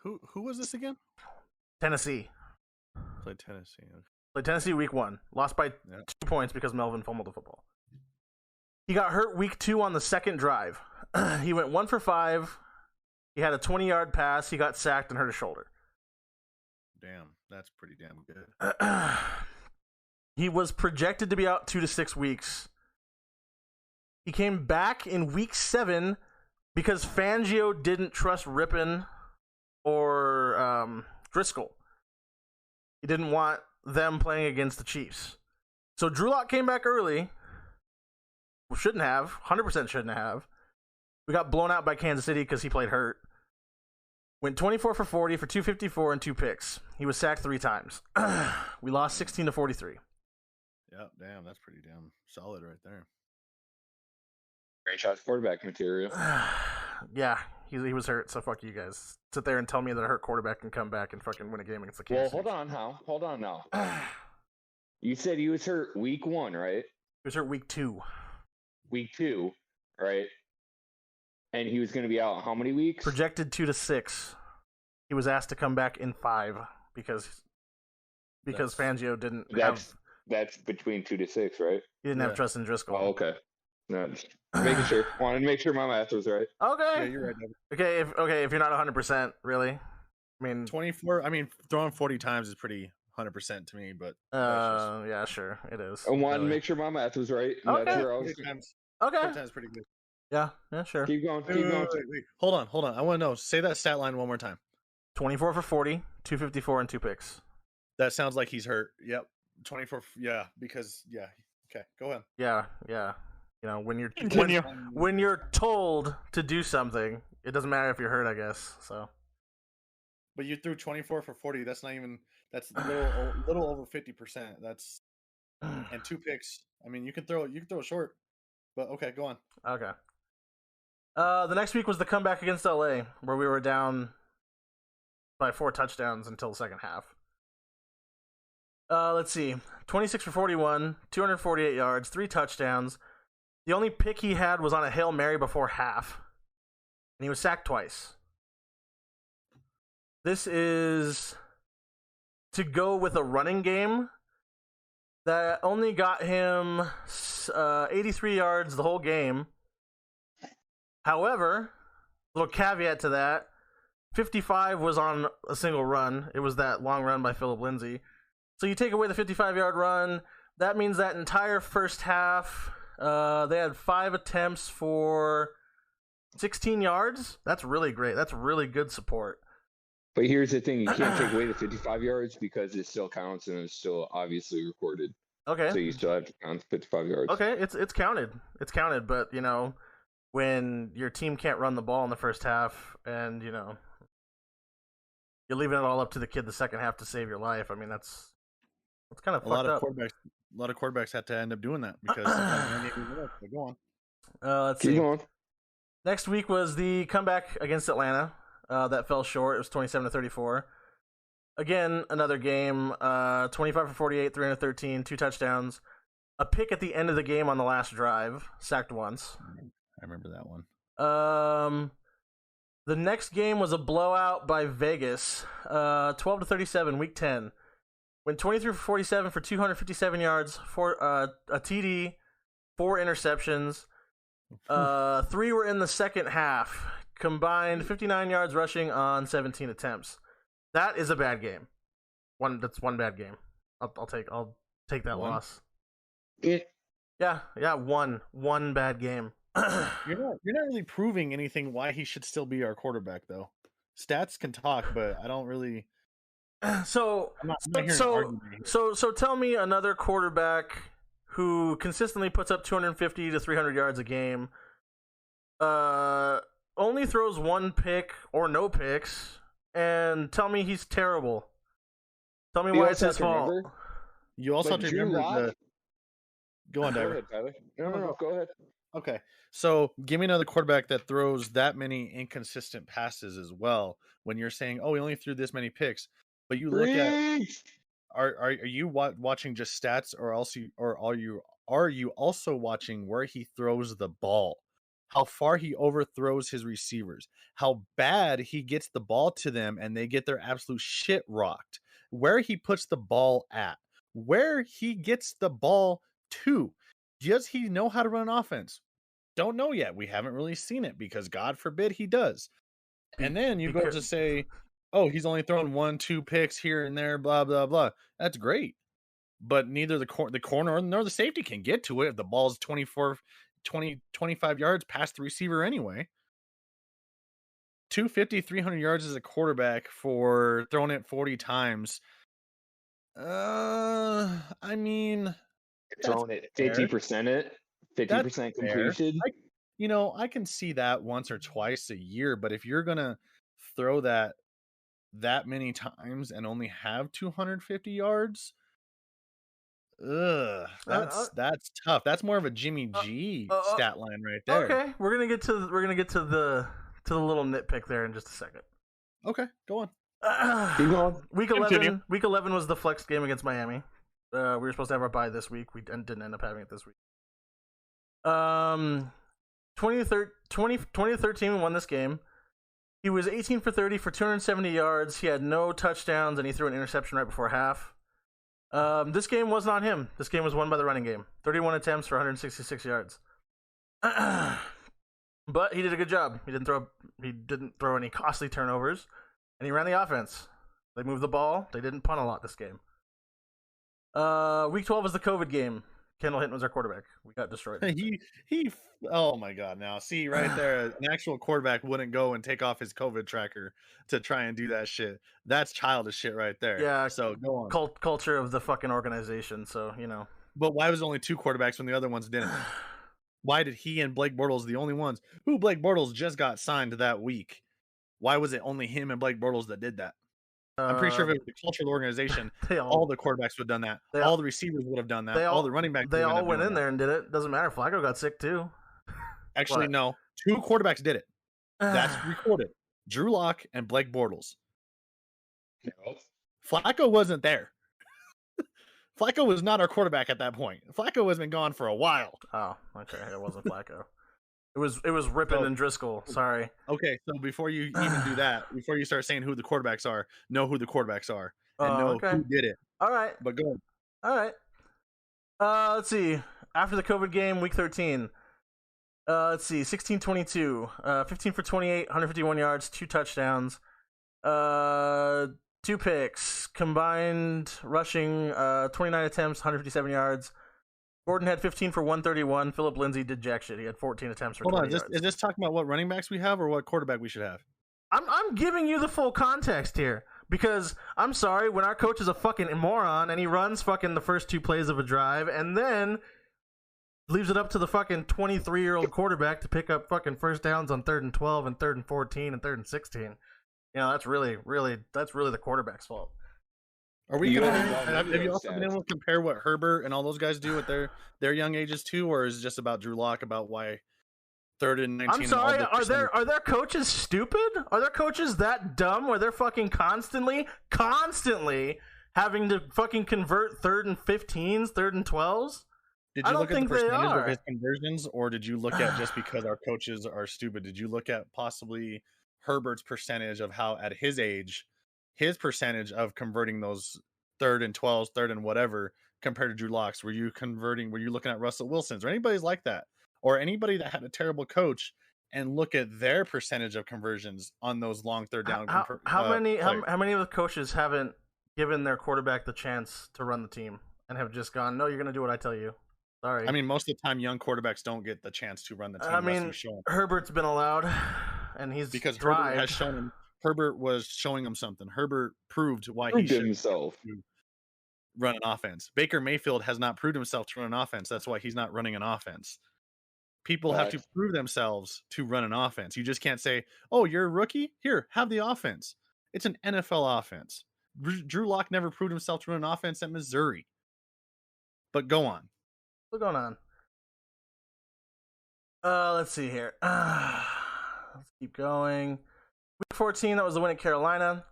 Who was this again? Tennessee. Played Tennessee. Okay. Played Tennessee week 1. Lost by 2 points because Melvin fumbled the football. He got hurt week 2 on the second drive. He went 1 for 5. He had a 20-yard pass. He got sacked and hurt his shoulder. Damn, that's pretty damn good. He was projected to be out 2 to 6 weeks. He came back in week 7 because Fangio didn't trust Rippon or Driscoll. He didn't want them playing against the Chiefs. So Drew Lock came back early. Shouldn't have. 100% shouldn't have. We got blown out by Kansas City because he played hurt. Went 24 for 40 for 254 and 2 picks. He was sacked 3 times. We lost 16 to 43. Yep, damn, that's pretty damn solid right there. Great shots, quarterback material. Yeah, he was hurt, so fuck you guys. Sit there and tell me that a hurt quarterback can come back and fucking win a game against the Kansas Well, City. hold on now. You said he was hurt week 1, right? He was hurt week 2. Week 2, right? And he was going to be out how many weeks? Projected 2 to 6. He was asked to come back in 5 because Fangio didn't have That's between 2 to 6, right? he didn't have trust in Driscoll. Oh, okay. No, just making sure. Wanted to make sure my math was right. Okay. Yeah, you're right, David. Okay, if you're not 100%, really. I mean 24. I mean, throwing 40 times is pretty 100% to me, but yeah, sure, it is. I wanted to make sure my math was right. And Okay. That's where I was. 40 times, Okay. 40 times pretty good. Yeah, sure. Keep going. Wait. Hold on. I want to know. Say that stat line one more time. 24 for 40, 254 and 2 picks. That sounds like he's hurt. Yep. 24. Yeah, because Okay, go ahead. Yeah. You know, when you're Continue. when you're told to do something, it doesn't matter if you're hurt, I guess. So. But you threw 24 for 40. That's not even. That's a little over 50%. That's and 2 picks. I mean, you can throw it short. But okay, go on. Okay. The next week was the comeback against LA, where we were down by 4 touchdowns until the second half. Let's see. 26 for 41, 248 yards, 3 touchdowns. The only pick he had was on a Hail Mary before half. And he was sacked twice. This is to go with a running game that only got him 83 yards the whole game. However, little caveat to that, 55 was on a single run. It was that long run by Philip Lindsay. So you take away the 55-yard run, that means that entire first half, they had 5 attempts for 16 yards. That's really great. That's really good support. But here's the thing: you can't take away the 55 yards because it still counts and it's still obviously recorded. Okay. So you still have to count 55 yards. Okay, it's counted. It's counted, but you know, when your team can't run the ball in the first half, and you know, you're leaving it all up to the kid the second half to save your life. I mean, that's kind of A lot fucked of up. A lot of quarterbacks have to end up doing that because go on. Let's Keep see. going. Next week was the comeback against Atlanta. That fell short. It was 27-34. Again, another game. 25 for 48, 313, 2 touchdowns. A pick at the end of the game on the last drive. Sacked once. I remember that one. The next game was a blowout by Vegas. 12-37, week 10. Went 23 for 47 for 257 yards, a TD, 4 interceptions. 3 were in the second half. Combined 59 yards rushing on 17 attempts. That is a bad game. That's one bad game. I'll take that loss. Yeah, one bad game. You're not really proving anything why he should still be our quarterback though. Stats can talk, but I don't really. So I'm not hearing an argument here. so tell me another quarterback who consistently puts up 250 to 300 yards a game. Only throws 1 pick or no picks, and tell me he's terrible. Tell me why it's his fault. You also have to remember Lock. Go on, Go Diver. ahead, Tyler. No, go ahead. Okay. So give me another quarterback that throws that many inconsistent passes as well. When you're saying, "Oh, he only threw this many picks," but you look at Preach. are you watching just stats, or also or are you also watching where he throws the ball, how far he overthrows his receivers, how bad he gets the ball to them and they get their absolute shit rocked, where he puts the ball at, where he gets the ball to. Does he know how to run an offense? Don't know yet. We haven't really seen it because God forbid he does. Be- And then you go because to say, "Oh, he's only thrown 1, 2 picks here and there, blah blah blah." That's great, but neither the corner nor the safety can get to it if the ball's 25 yards past the receiver anyway. 250, 300 yards as a quarterback for throwing it 40 times. I mean, that's Throwing it fair. 50% it, That's 50% fair. completion. I can see that once or twice a year, but if you're gonna throw that many times and only have 250 yards, ugh, uh, uh, that's tough. That's more of a Jimmy uh, G uh, stat line right uh, there. okay, we're gonna get to the little nitpick there in just a second. Okay, go on. Keep going. Week Continue. 11. Week 11 was the flex game against Miami. We were supposed to have our bye this week. We didn't end up having it this week. 2013, we won this game. He was 18 for 30 for 270 yards. He had no touchdowns, and he threw an interception right before half. This game was not him. This game was won by the running game. 31 attempts for 166 yards. But he did a good job. He didn't throw any costly turnovers, and he ran the offense. They moved the ball. They didn't punt a lot this game. Week 12 was the COVID game. Kendall Hinton was our quarterback. We got destroyed. he oh my god, now see right there, an actual quarterback wouldn't go and take off his COVID tracker to try and do that shit. That's childish shit right there. Yeah, So go on. culture of the fucking organization. So But why was only 2 quarterbacks when the other ones didn't? Why did he and Blake Bortles the only ones who Blake Bortles just got signed that week? Why was it only him and Blake Bortles that did that? I'm pretty sure if it was the culture of the organization, all the quarterbacks would have done that. All the receivers would have done that. All the running backs. They all went in that. there and did it. Doesn't matter. Flacco got sick too. Actually, What? no. 2 quarterbacks did it. That's recorded. Drew Lock and Blake Bortles. No. Flacco wasn't there. Flacco was not our quarterback at that point. Flacco has been gone for a while. Oh, okay. It wasn't Flacco. It was Rippon and Driscoll. Sorry. Okay, so before you even do that, before you start saying who the quarterbacks are, know who the quarterbacks are and know Okay. who did it. All right. But go on. All right. Let's see. After the COVID game, week 13. Let's see. 16-22. 15 for 28, 151 yards, 2 touchdowns. 2 picks. Combined rushing 29 attempts, 157 yards. Gordon had 15 for 131. Philip Lindsay did jack shit. He had 14 attempts for 20 yards. Is this talking about what running backs we have or what quarterback we should have? I'm giving you the full context here because I'm sorry, when our coach is a fucking moron and he runs fucking the first 2 plays of a drive and then leaves it up to the fucking 23-year-old quarterback to pick up fucking first downs on 3rd and 12 and 3rd and 14 and 3rd and 16. That's really the quarterback's fault. Are we You gonna don't have know you also been stats. able to compare what Herbert and all those guys do at their young ages too, or is it just about Drew Lock about why 3rd and 19? I'm sorry, are their coaches stupid? Are their coaches that dumb where they're fucking constantly having to fucking convert 3rd and 15s, 3rd and 12s? Did I you don't look at the think they percentage of are. his conversions, or did you look at just because our coaches are stupid? Did you look at possibly Herbert's percentage of how at his age, his percentage of converting those 3rd and 12s, 3rd and whatever compared to Drew Lock's? Were you looking at Russell Wilson's or anybody's like that? Or anybody that had a terrible coach and look at their percentage of conversions on those long 3rd down How many plays? of the coaches haven't given their quarterback the chance to run the team and have just gone, no, you're going to do what I tell you? Sorry. I mean, most of the time, young quarterbacks don't get the chance to run the team. I unless mean, you show 'em. Herbert's been allowed, and he's Because tried. Herbert has shown him. Herbert was showing him something. Herbert proved why he Proved should himself. run an offense. Baker Mayfield has not proved himself to run an offense. That's why he's not running an offense. People have to Facts. prove themselves to run an offense. You just can't say, "Oh, you're a rookie. Here, have the offense." It's an NFL offense. Drew Lock never proved himself to run an offense at Missouri. But go on. What's going on? Let's see here. Let's keep going. Week 14, that was the win at Carolina.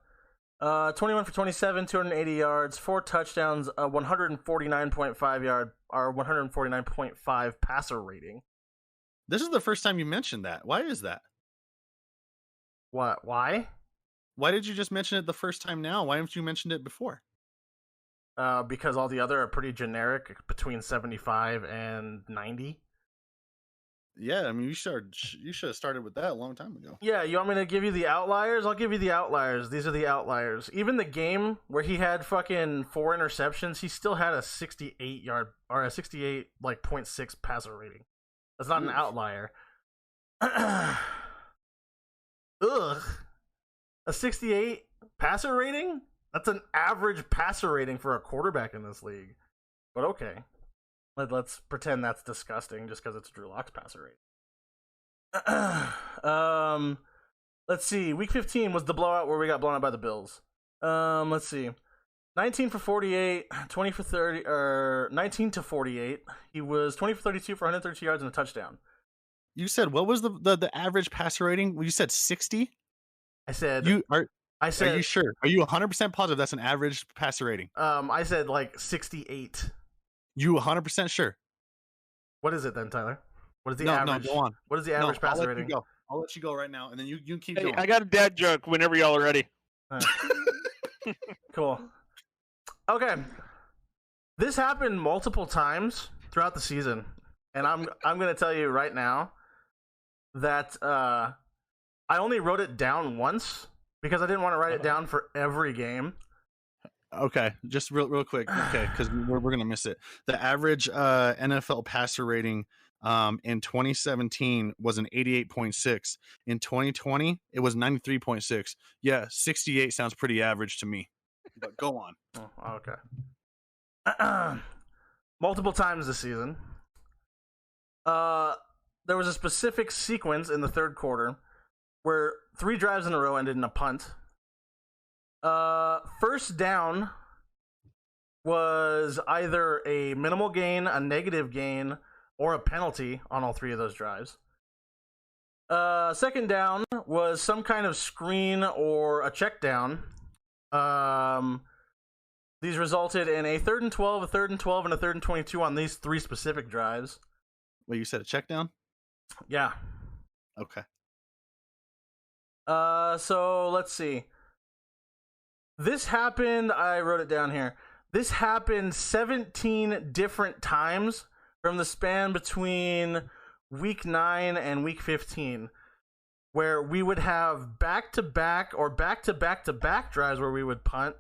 21 for 27, 280 yards, 4 touchdowns, 149.5 yard, or 149.5 passer rating. This is the first time you mentioned that. Why is that? What? Why? Why did you just mention it the first time now? Why haven't you mentioned it before? Because all the other are pretty generic, between 75 and 90. Yeah, I mean, you should have started with that a long time ago. Yeah, you want me to give you the outliers? I'll give you the outliers. These are the outliers. Even the game where he had fucking 4 interceptions, he still had a 68 yard or a 68 like 0.6 passer rating. That's not an outlier. Ugh. A 68 passer rating? That's an average passer rating for a quarterback in this league. But okay. Let's pretend that's disgusting just because it's Drew Lock's passer rating. Let's see. Week 15 was the blowout where we got blown out by the Bills. Let's see. 19 for 48, 20 for 30, or 19 to 48. He was 20 for 32 for 132 yards and a touchdown. You said what was the average passer rating? You said 60? I said Are you sure? Are you 100% positive that's an average passer rating? I said like 68. You 100% sure? What is it then, Tyler? What is the average? No, go on. What is the average passer rating? I'll let you go right now, and then you keep Hey, going. I got a dad joke whenever y'all are ready. Cool. Okay. This happened multiple times throughout the season, and I'm going to tell you right now that I only wrote it down once because I didn't want to write it down for every game. Okay, just real quick, okay, because we're gonna miss it. The average NFL passer rating in 2017 was an 88.6. In 2020, it was 93.6. Yeah, 68 sounds pretty average to me. But go on. Oh, okay. Multiple times this season. There was a specific sequence in the third quarter where 3 drives in a row ended in a punt. First down was either a minimal gain, a negative gain, or a penalty on all 3 of those drives. Second down was some kind of screen or a check down. These resulted in a 3rd and 12, a 3rd and 12, and a 3rd and 22 on these 3 specific drives. Wait, you said a check down? Yeah. Okay. So let's see. This happened, I wrote it down here. This happened 17 different times from the span between week 9 and week 15, where we would have back-to-back or back-to-back-to-back drives where we would punt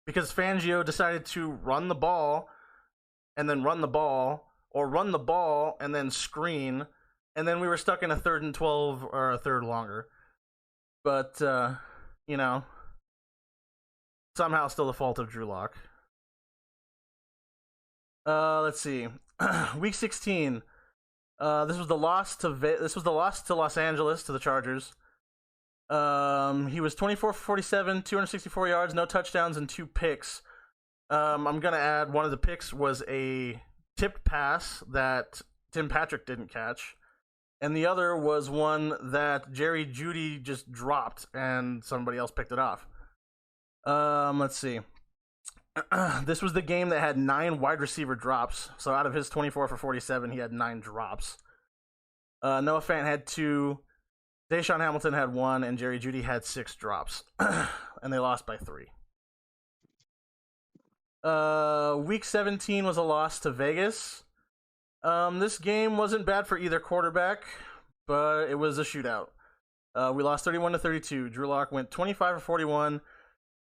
because Fangio decided to run the ball and then run the ball, or run the ball and then screen, and then we were stuck in a 3rd and 12 or a third longer. But, somehow still the fault of Drew Lock. Let's see. Week 16. This was the loss to Los Angeles to the Chargers. He was 24 for 47, 264 yards, no touchdowns, and 2 picks. I'm gonna add one of the picks was a tipped pass that Tim Patrick didn't catch, and the other was one that Jerry Jeudy just dropped and somebody else picked it off. Let's see. This was the game that had 9 wide receiver drops. So out of his 24 for 47, he had 9 drops. Noah Fant had 2. Deshaun Hamilton had 1, and Jerry Jeudy had 6 drops. And they lost by 3. Week 17 was a loss to Vegas. This game wasn't bad for either quarterback, but it was a shootout. We lost 31-32. Drew Lock went 25 for 41,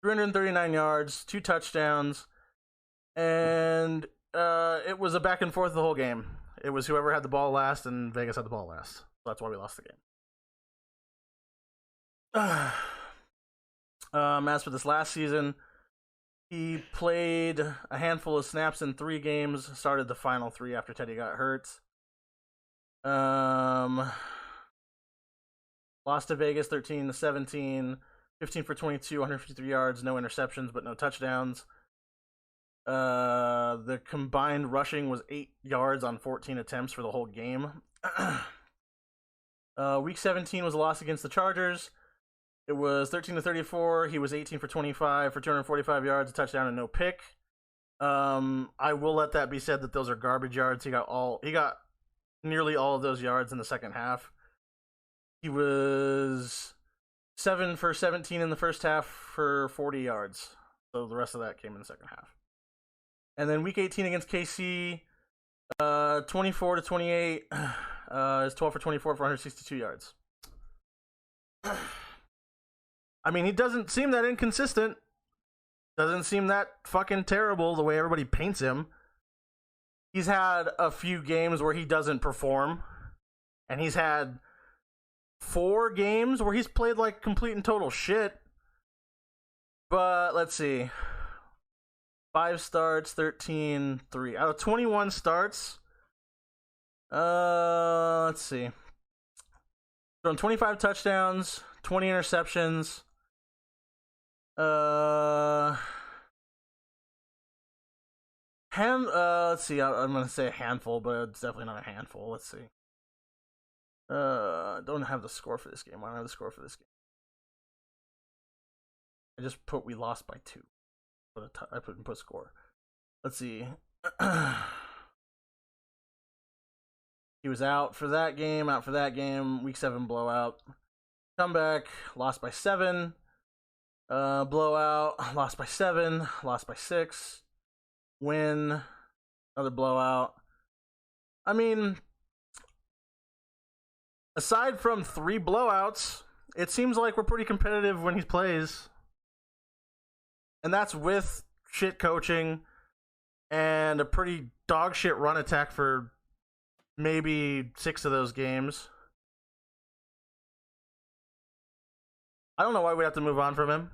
339 yards, 2 touchdowns, and it was a back and forth the whole game. It was whoever had the ball last, and Vegas had the ball last. So that's why we lost the game. As for this last season, he played a handful of snaps in 3 games, started the final 3 after Teddy got hurt. Lost to Vegas 13-17, 15 for 22, 153 yards, no interceptions, but no touchdowns. The combined rushing was 8 yards on 14 attempts for the whole game. Week 17 was a loss against the Chargers. It was 13-34. He was 18 for 25 for 245 yards, a touchdown, and no pick. I will let that be said that those are garbage yards. He got nearly all of those yards in the second half. He was 7 for 17 in the first half for 40 yards. So the rest of that came in the second half. And then week 18 against KC, 24-28, is 12 for 24 for 162 yards. I mean, he doesn't seem that inconsistent. Doesn't seem that fucking terrible the way everybody paints him. He's had a few games where he doesn't perform. And he's had 4 games where he's played like complete and total shit. But let's see. 5 starts, 13-3. Out of 21 starts, let's see. Thrown 25 touchdowns, 20 interceptions. Let's see. I'm gonna say a handful, but it's definitely not a handful. Let's see. Don't have the score for this game. I don't have the score for this game. I just put we lost by 2. I put score. Let's see. He was out for that game. Week 7 blowout. Comeback, lost by 7. Blowout, lost by 7. Lost by 6. Win, another blowout. I mean, aside from 3 blowouts, it seems like we're pretty competitive when he plays. And that's with shit coaching and a pretty dog shit run attack for maybe 6 of those games. I don't know why we have to move on from him.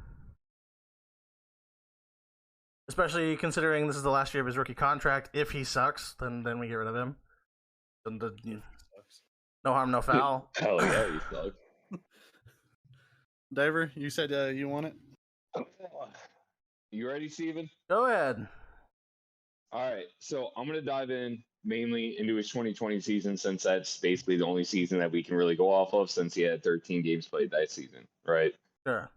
Especially considering this is the last year of his rookie contract. If he sucks, then we get rid of him. No harm, no foul. Hell yeah, he sucks. Diver, you said you want it? You ready, Steven? Go ahead. All right, so I'm going to dive in mainly into his 2020 season, since that's basically the only season that we can really go off of, since he had 13 games played that season, right? Sure.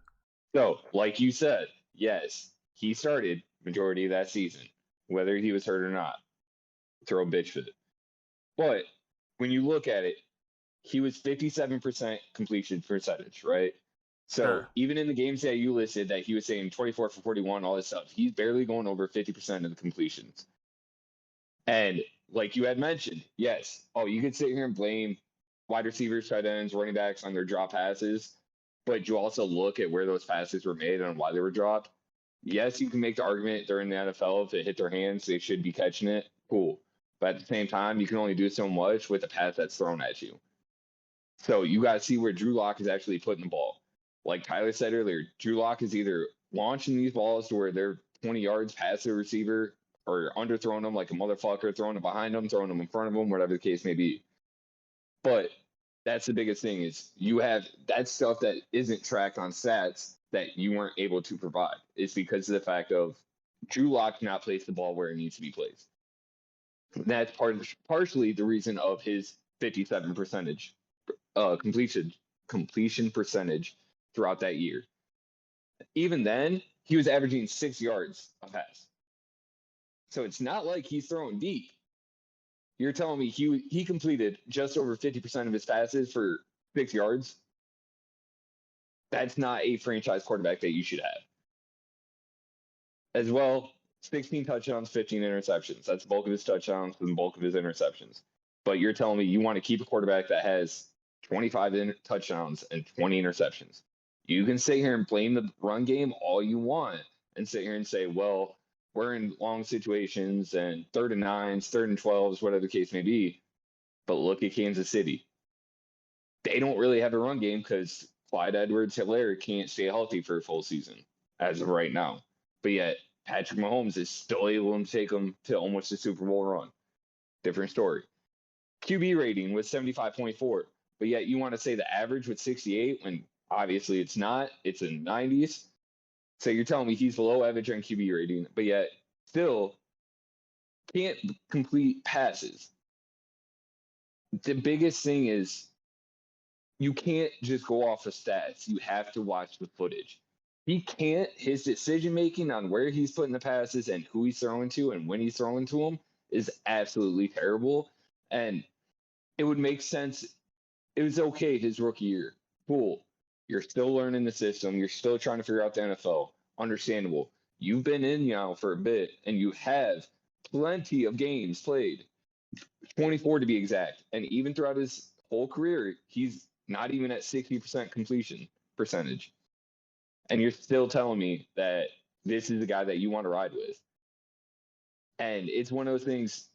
So, like you said, yes, he started majority of that season, whether he was hurt or not. Throw a bitch fit. But when you look at it, he was 57% completion percentage, right? So Sure. even in the games that you listed that he was saying 24 for 41, all this stuff, he's barely going over 50% of the completions. And like you had mentioned, yes, you could sit here and blame wide receivers, tight ends, running backs on their drop passes, but you also look at where those passes were made and why they were dropped. Yes, you can make the argument during the NFL, if it hit their hands, they should be catching it. Cool. But at the same time, you can only do so much with a pass that's thrown at you. So you got to see where Drew Lock is actually putting the ball. Like Tyler said earlier, Drew Lock is either launching these balls to where they're 20 yards past the receiver, or underthrowing them like a motherfucker, throwing them behind them, throwing them in front of them, whatever the case may be. But that's the biggest thing, is you have that stuff that isn't tracked on stats that you weren't able to provide. It's because of the fact of Drew Lock not place the ball where it needs to be placed. And that's partially the reason of his 57% completion percentage throughout that year. Even then, he was averaging 6 yards a pass. So it's not like he's throwing deep. You're telling me he completed just over 50% of his passes for 6 yards? That's not a franchise quarterback that you should have. As well, 16 touchdowns, 15 interceptions. That's the bulk of his touchdowns and the bulk of his interceptions. But you're telling me you want to keep a quarterback that has 25 touchdowns and 20 interceptions. You can sit here and blame the run game all you want and sit here and say, well, we're in long situations and 3rd and 9s, 3rd and 12s, whatever the case may be. But look at Kansas City. They don't really have a run game because Clyde Edwards-Helaire can't stay healthy for a full season as of right now. But yet, Patrick Mahomes is still able to take them to almost a Super Bowl run. Different story. QB rating was 75.4. But yet you want to say the average with 68 when obviously it's not. It's in the 90s. So you're telling me he's below average on QB rating, but yet still can't complete passes. The biggest thing is you can't just go off of stats. You have to watch the footage. He can't, his decision making on where he's putting the passes and who he's throwing to and when he's throwing to them is absolutely terrible. And it would make sense. It was okay his rookie year. Cool. You're still learning the system. You're still trying to figure out the NFL. Understandable. You've been in now for a bit and you have plenty of games played, 24 to be exact. And even throughout his whole career, he's not even at 60% completion percentage. And you're still telling me that this is the guy that you want to ride with. And it's one of those things.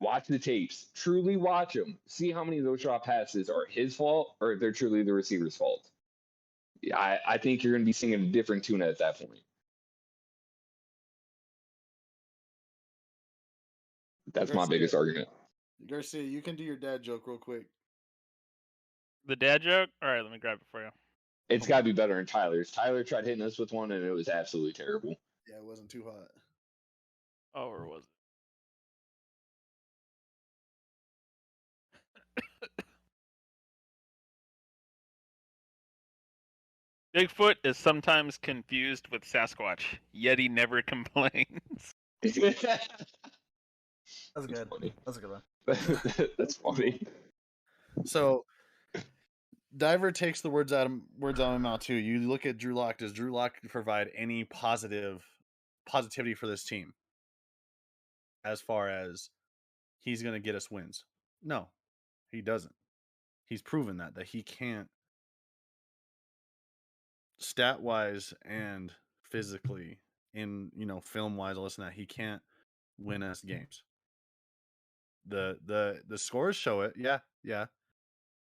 Watch the tapes. Truly watch them. See how many of those drop passes are his fault or if they're truly the receiver's fault. I think you're going to be singing a different tune at that point. That's my biggest argument. Garcia, you can do your dad joke real quick. The dad joke? All right, let me grab it for you. It's got to be better than Tyler's. Tyler tried hitting us with one and it was absolutely terrible. Yeah, it wasn't too hot. Oh, or was it? Bigfoot is sometimes confused with Sasquatch, yet he never complains. That's good. Funny. That's a good one. That's funny. So Diver takes the words out of my mouth too. You look at Drew Lock. Does Drew Lock provide any positivity for this team as far as he's going to get us wins? No, he doesn't. He's proven that he can't, stat wise and physically, in film wise, listen, that he can't win us games. The scores show it, yeah.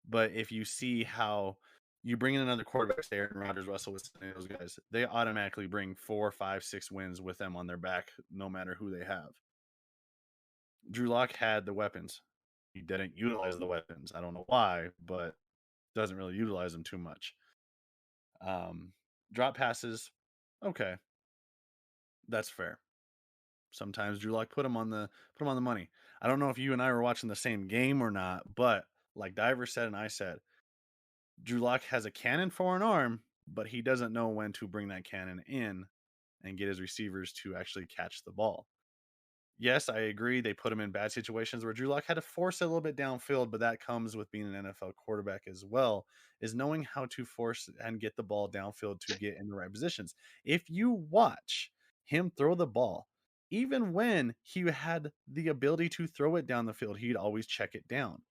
But if you see how you bring in another quarterback, say Aaron Rodgers, Russell Wilson, those guys, they automatically bring 4, 5, 6 wins with them on their back, no matter who they have. Drew Lock had the weapons. He didn't utilize the weapons. I don't know why, but doesn't really utilize them too much. Drop passes, okay, that's fair. Sometimes Drew Lock put him on the money. I don't know if you and I were watching the same game or not, but like Diver said and I said, Drew Lock has a cannon for an arm, but he doesn't know when to bring that cannon in and get his receivers to actually catch the ball. Yes, I agree. They put him in bad situations where Drew Lock had to force it a little bit downfield, but that comes with being an NFL quarterback as well, is knowing how to force and get the ball downfield to get in the right positions. If you watch him throw the ball, even when he had the ability to throw it down the field, he'd always check it down.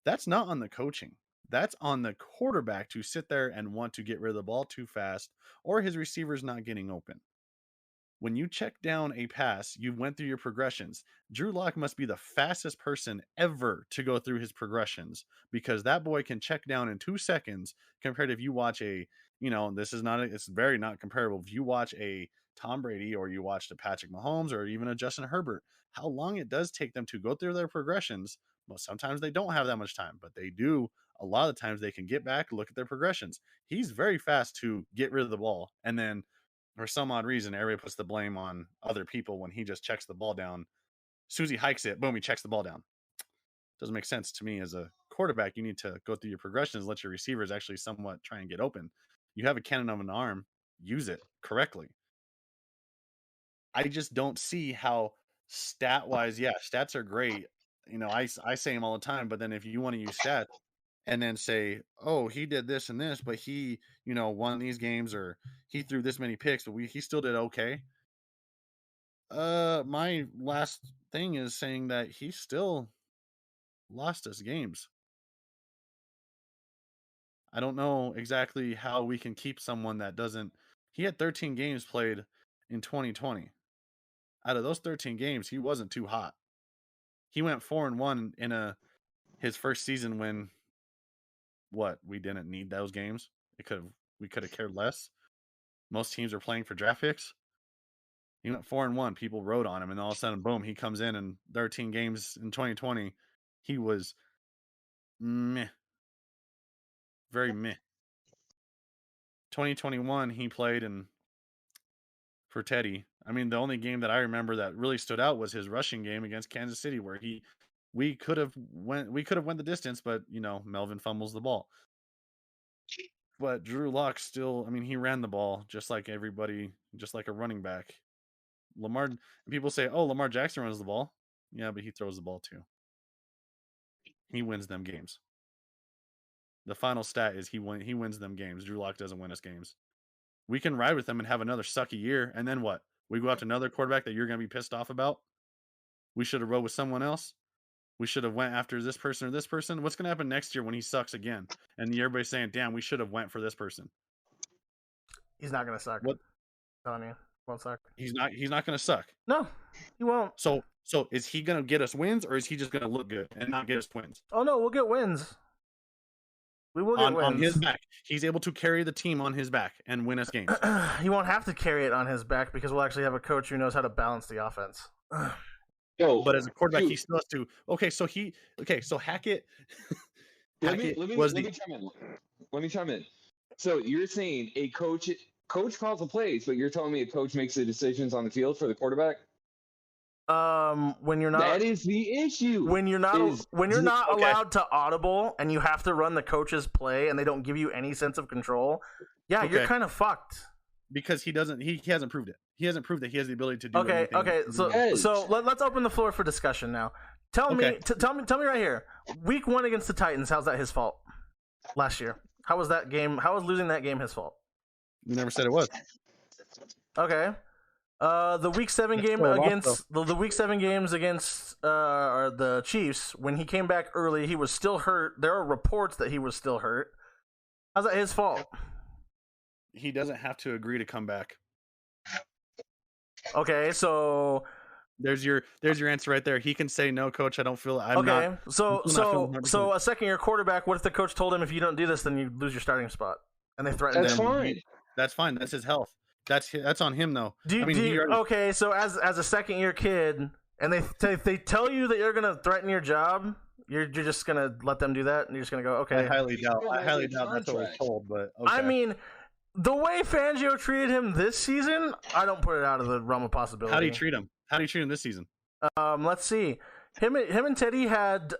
That's not on the coaching. That's on the quarterback to sit there and want to get rid of the ball too fast or his receivers not getting open. When you check down a pass, you went through your progressions. Drew Lock must be the fastest person ever to go through his progressions because that boy can check down in 2 seconds compared to if you watch it's very not comparable. If you watch a Tom Brady or you watched a Patrick Mahomes or even a Justin Herbert, how long it does take them to go through their progressions. Well, sometimes they don't have that much time, but they do. A lot of the times they can get back, look at their progressions. He's very fast to get rid of the ball and then for some odd reason, everybody puts the blame on other people when he just checks the ball down. Susie hikes it, boom, he checks the ball down. Doesn't make sense to me as a quarterback. You need to go through your progressions, let your receivers actually somewhat try and get open. You have a cannon of an arm, use it correctly. I just don't see how stat-wise, stats are great. I say them all the time, but then if you want to use stats, and then say, oh, he did this and this, but he, won these games or he threw this many picks, but he still did okay. My last thing is saying that he still lost us games. I don't know exactly how we can keep someone that doesn't. He had 13 games played in 2020. Out of those 13 games, he wasn't too hot. He went 4-1 in his first season when we didn't need those games. We could have cared less. Most teams are playing for draft picks. He went 4-1. People wrote on him, and all of a sudden, boom, he comes in and 13 games in 2020. He was meh. Very meh. 2021, he played for Teddy. I mean, the only game that I remember that really stood out was his rushing game against Kansas City, where we could have went the distance, but Melvin fumbles the ball. But Drew Lock still, I mean, he ran the ball just like everybody, just like a running back. People say, oh, Lamar Jackson runs the ball. Yeah, but he throws the ball too. He wins them games. The final stat is he wins them games. Drew Lock doesn't win us games. We can ride with them and have another sucky year, and then what? We go after another quarterback that you're going to be pissed off about? We should have rode with someone else? We should have went after this person or this person? What's going to happen next year when he sucks again? And everybody's saying, damn, we should have went for this person. He's not gonna suck. What? Telling you, won't suck. He's not going to suck. No, he won't. So is he going to get us wins, or is he just going to look good and not get us wins? Oh no, we'll get wins. We will get wins. On his back. He's able to carry the team on his back and win us games. He won't have to carry it on his back because we'll actually have a coach who knows how to balance the offense. Yo, But as a quarterback, dude, he still has to. So Hackett. let me was chime in. Let me chime in. So you're saying a coach calls the plays, but you're telling me a coach makes the decisions on the field for the quarterback? When you're not, That is the issue. when you're not Okay. allowed to audible and you have to run the coach's play and they don't give you any sense of control, yeah, you're Okay. kind of fucked. because he hasn't proved it. He hasn't proved that he has the ability to do Okay, anything. okay. So Yes. let's open the floor for discussion now. Tell me right here. Week 1 against the Titans, how's that his fault? Last year, how was that game? How was losing that game his fault? You never said it was. Okay. The week 7 That's game still a loss, against the week 7 games against the Chiefs, when he came back early, he was still hurt. There are reports that he was still hurt. How's that his fault? He doesn't have to agree to come back. Okay, so There's your answer right there. He can say no, coach. I don't feel. I'm okay, not. so I'm not feeling 100%. so a second-year quarterback. What if the coach told him, if you don't do this, then you lose your starting spot, and they threatened That's him? fine. That's fine. That's his health. That's on him though. Do you, I mean, do he you- already- okay, so as a second-year kid, and they tell you that you're gonna threaten your job, you're just gonna let them do that, and you're just gonna go, I okay. highly doubt. still I has highly a doubt that's what was contract. told. But okay. I mean, the way Fangio treated him this season, I don't put it out of the realm of possibility. how do you treat him? How do you treat him this season? Let's see. Him and Teddy had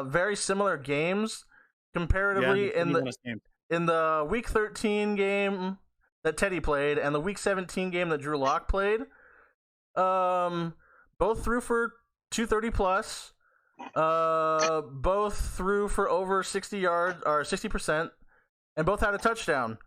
very similar games comparatively he won us games. in the Week 13 game that Teddy played and the Week 17 game that Drew Lock played. Both threw for 230 plus. Both threw for over 60 yards or 60%, and both had a touchdown.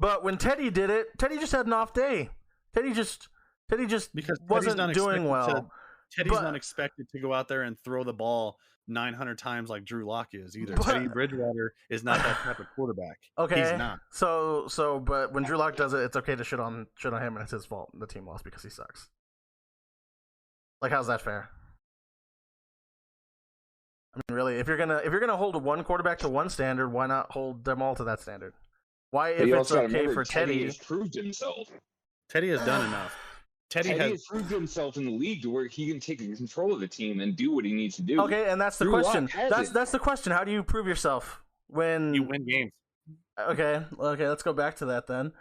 But when Teddy did it, Teddy just had an off day. Teddy just Because Teddy's wasn't not doing expected well. Teddy's But- not expected to go out there and throw the ball 900 times like Drew Lock is either. But- Teddy Bridgewater is not that type of quarterback. Okay. He's not. But when Drew Lock does it, it's okay to shit on him, and it's his fault. The team lost because he sucks. Like, how's that fair? I mean, really, if you're gonna hold one quarterback to one standard, why not hold them all to that standard? Why, But if you it's also gotta okay remember, for Teddy? has proved himself. Teddy has done enough. Teddy Teddy has has proved himself in the league to where he can take control of the team and do what he needs to do. Okay, and that's the Drew Lock question. hasn't. That's the question. How do you prove yourself when you win games. Okay, let's go back to that then.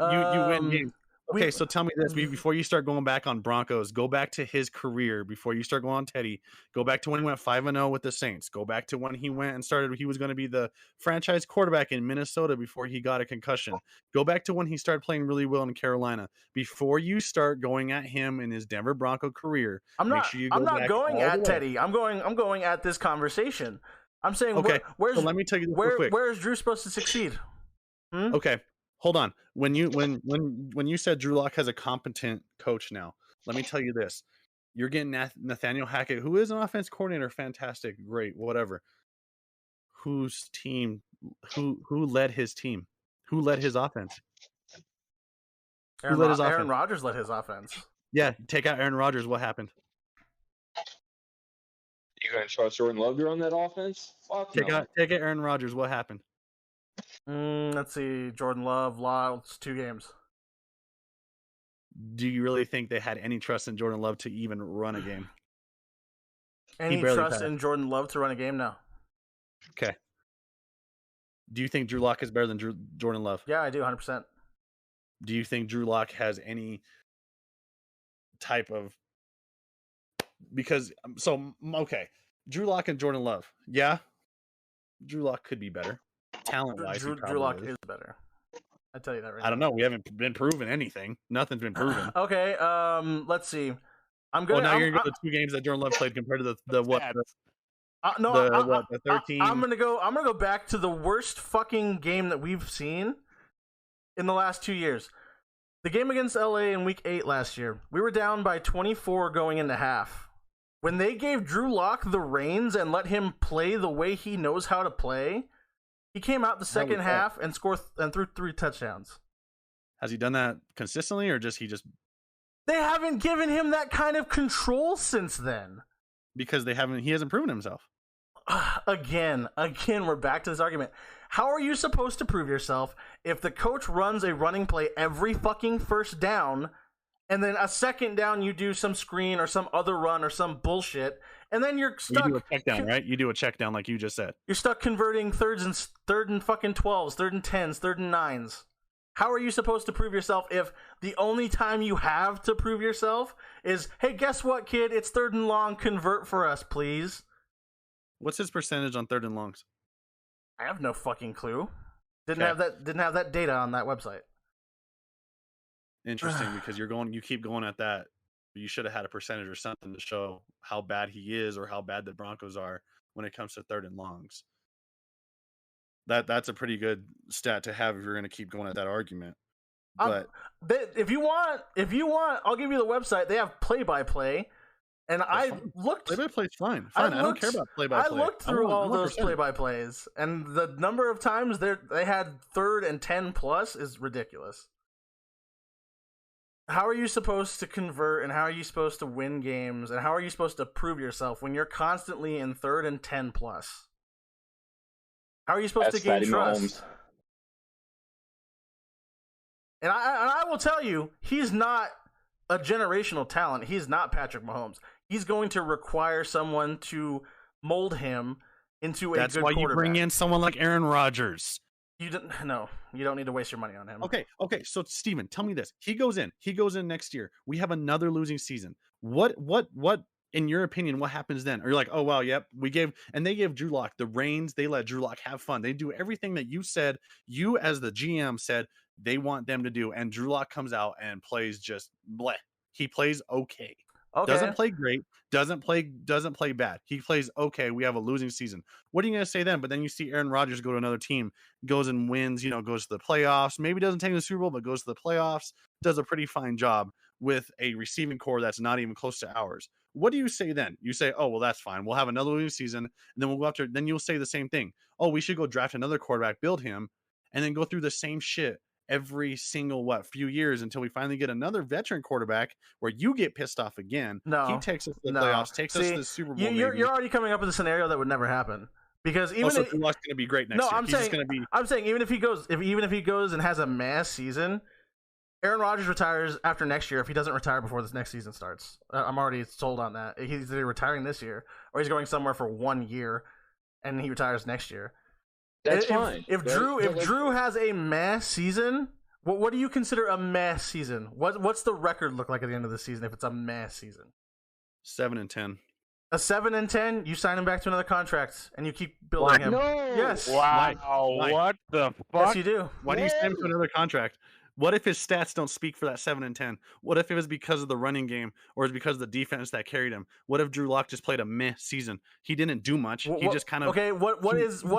You win games. Okay, we- so tell me this before you start going back on Broncos. Go back to his career before you start going on Teddy. Go back to when he went 5-0 with the Saints. Go back to when he went and started. He was going to be the franchise quarterback in Minnesota before he got a concussion. Go back to when he started playing really well in Carolina. Before you start going at him in his Denver Bronco career, I'm make not. sure you I'm go not back going all the at way. Teddy. I'm going at this conversation. I'm saying, Okay, where's so let me tell you this real quick. where is Drew supposed to succeed? Okay, hold on. When you said Drew Lock has a competent coach now, let me tell you this: you're getting Nathaniel Hackett, who is an offense coordinator, fantastic, great, whatever. Whose team? Who led his team? Who led his offense? Aaron, led his Aaron offense? Rodgers led his offense. Yeah, take out Aaron Rodgers. What happened? You gonna trust Jordan Love to run that offense? Fuck Take no. out Aaron Rodgers. What happened? Let's see. Jordan Love lost 2 games. Do you really think they had any trust in Jordan Love to even run a game? Any barely trust passed. in Jordan Love to run a game now? Okay. Do you think Drew Lock is better than Jordan Love? Yeah, I do 100%. Do you think Drew Lock has any type of okay, Drew Lock and Jordan Love, yeah, Drew Lock could be better. talent-wise, he Drew probably Lock is. is better. I tell you that right I don't now. know. We haven't been proven anything. Nothing's been proven. Okay, let's see. I'm Well, gonna. now you're gonna go to 2 games that Jordan Love played compared to the what? The 13. I'm gonna go back to the worst fucking game that we've seen in the last 2 years. The game against LA in Week 8 last year. We were down by 24 going into half. When they gave Drew Lock the reins and let him play the way he knows how to play, he came out the second half and threw 3 touchdowns. Has he done that consistently, or he just They haven't given him that kind of control since then. because he hasn't proven himself? Again, we're back to this argument. How are you supposed to prove yourself if the coach runs a running play every fucking first down, and then a second down you do some screen or some other run or some bullshit, and then you're stuck? You do a check down, right? You do a check down like you just said. You're stuck converting third and fucking 12s, third and 10s, third and 9s. How are you supposed to prove yourself if the only time you have to prove yourself is, hey, guess what, kid? It's third and long. Convert for us, please. What's his percentage on third and longs? I have no fucking clue. Didn't Okay. have that data on that website. Interesting, because you keep going at that. You should have had a percentage or something to show how bad he is or how bad the Broncos are when it comes to third and longs. That's a pretty good stat to have if you're going to keep going at that argument. But If you want, I'll give you the website. They have play-by-play, and I looked. play-by-play's fine. I don't care about play-by-play. I looked through all those play-by-plays, and the number of times they had third and 10 plus is ridiculous. How are you supposed to convert, and how are you supposed to win games, and how are you supposed to prove yourself when you're constantly in third and 10 plus? How are you supposed to gain trust? And I will tell you, he's not a generational talent. He's not Patrick Mahomes. He's going to require someone to mold him into a good quarterback. That's why you bring in someone like Aaron Rodgers. You don't need to waste your money on him. Okay. So Steven, tell me this. He goes in next year. We have another losing season. What in your opinion, what happens then? Or you're like, oh well, yep, they gave Drew Lock the reins, they let Drew Lock have fun. They do everything that you as the GM said they want them to do, and Drew Lock comes out and plays just bleh. He plays okay. Doesn't play great, doesn't play bad. He plays okay. We have a losing season. What are you gonna say then? But then you see Aaron Rodgers go to another team, goes and wins, goes to the playoffs, maybe doesn't take the Super Bowl, but goes to the playoffs, does a pretty fine job with a receiving core that's not even close to ours. What do you say then? You say, oh, well, that's fine. We'll have another losing season, and then we'll go after. Then you'll say the same thing. Oh, we should go draft another quarterback, build him, and then go through the same shit every single few years until we finally get another veteran quarterback where you get pissed off again. No, he takes us to the playoffs, takes us to the Super Bowl. You're already coming up with a scenario that would never happen because even Drew Lock's going to be great next year. I'm saying even if he goes and has a mass season, Aaron Rodgers retires after next year if he doesn't retire before this next season starts. I'm already sold on that. He's either retiring this year or he's going somewhere for 1 year and he retires next year. That's fine. If Drew has a mass season, what do you consider a mass season? What's the record look like at the end of the season if it's a mass season? 7-10. A 7-10, you sign him back to another contract and you keep building him. No. Yes. Wow. Why? What the fuck? Yes, you do. Why do you sign him to another contract? What if his stats don't speak for that 7-10? What if it was because of the running game or it's because of the defense that carried him? What if Drew Lock just played a meh season? He didn't do much. He just kind of okay. What is meh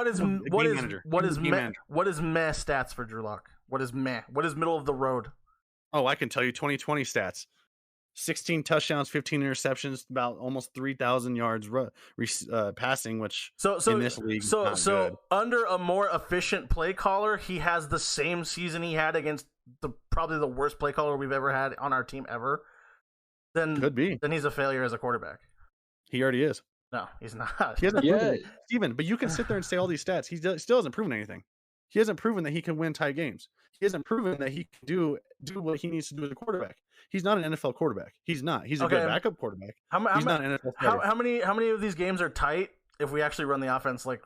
stats for Drew Lock? What is meh? What is middle of the road? Oh, I can tell you 2020 stats. 16 touchdowns, 15 interceptions, about almost 3,000 yards passing, which in this league is not good. Under a more efficient play caller, he has the same season he had against probably the worst play caller we've ever had on our team ever. Then could be. Then he's a failure as a quarterback. He already is. No, he's not. He hasn't proven, Steven, but you can sit there and say all these stats. He still hasn't proven anything. He hasn't proven that he can win tie games. He hasn't proven that he can do what he needs to do as a quarterback. He's not an NFL quarterback. He's not. He's a good backup quarterback. He's not an NFL starter. How many of these games are tight if we actually run the offense like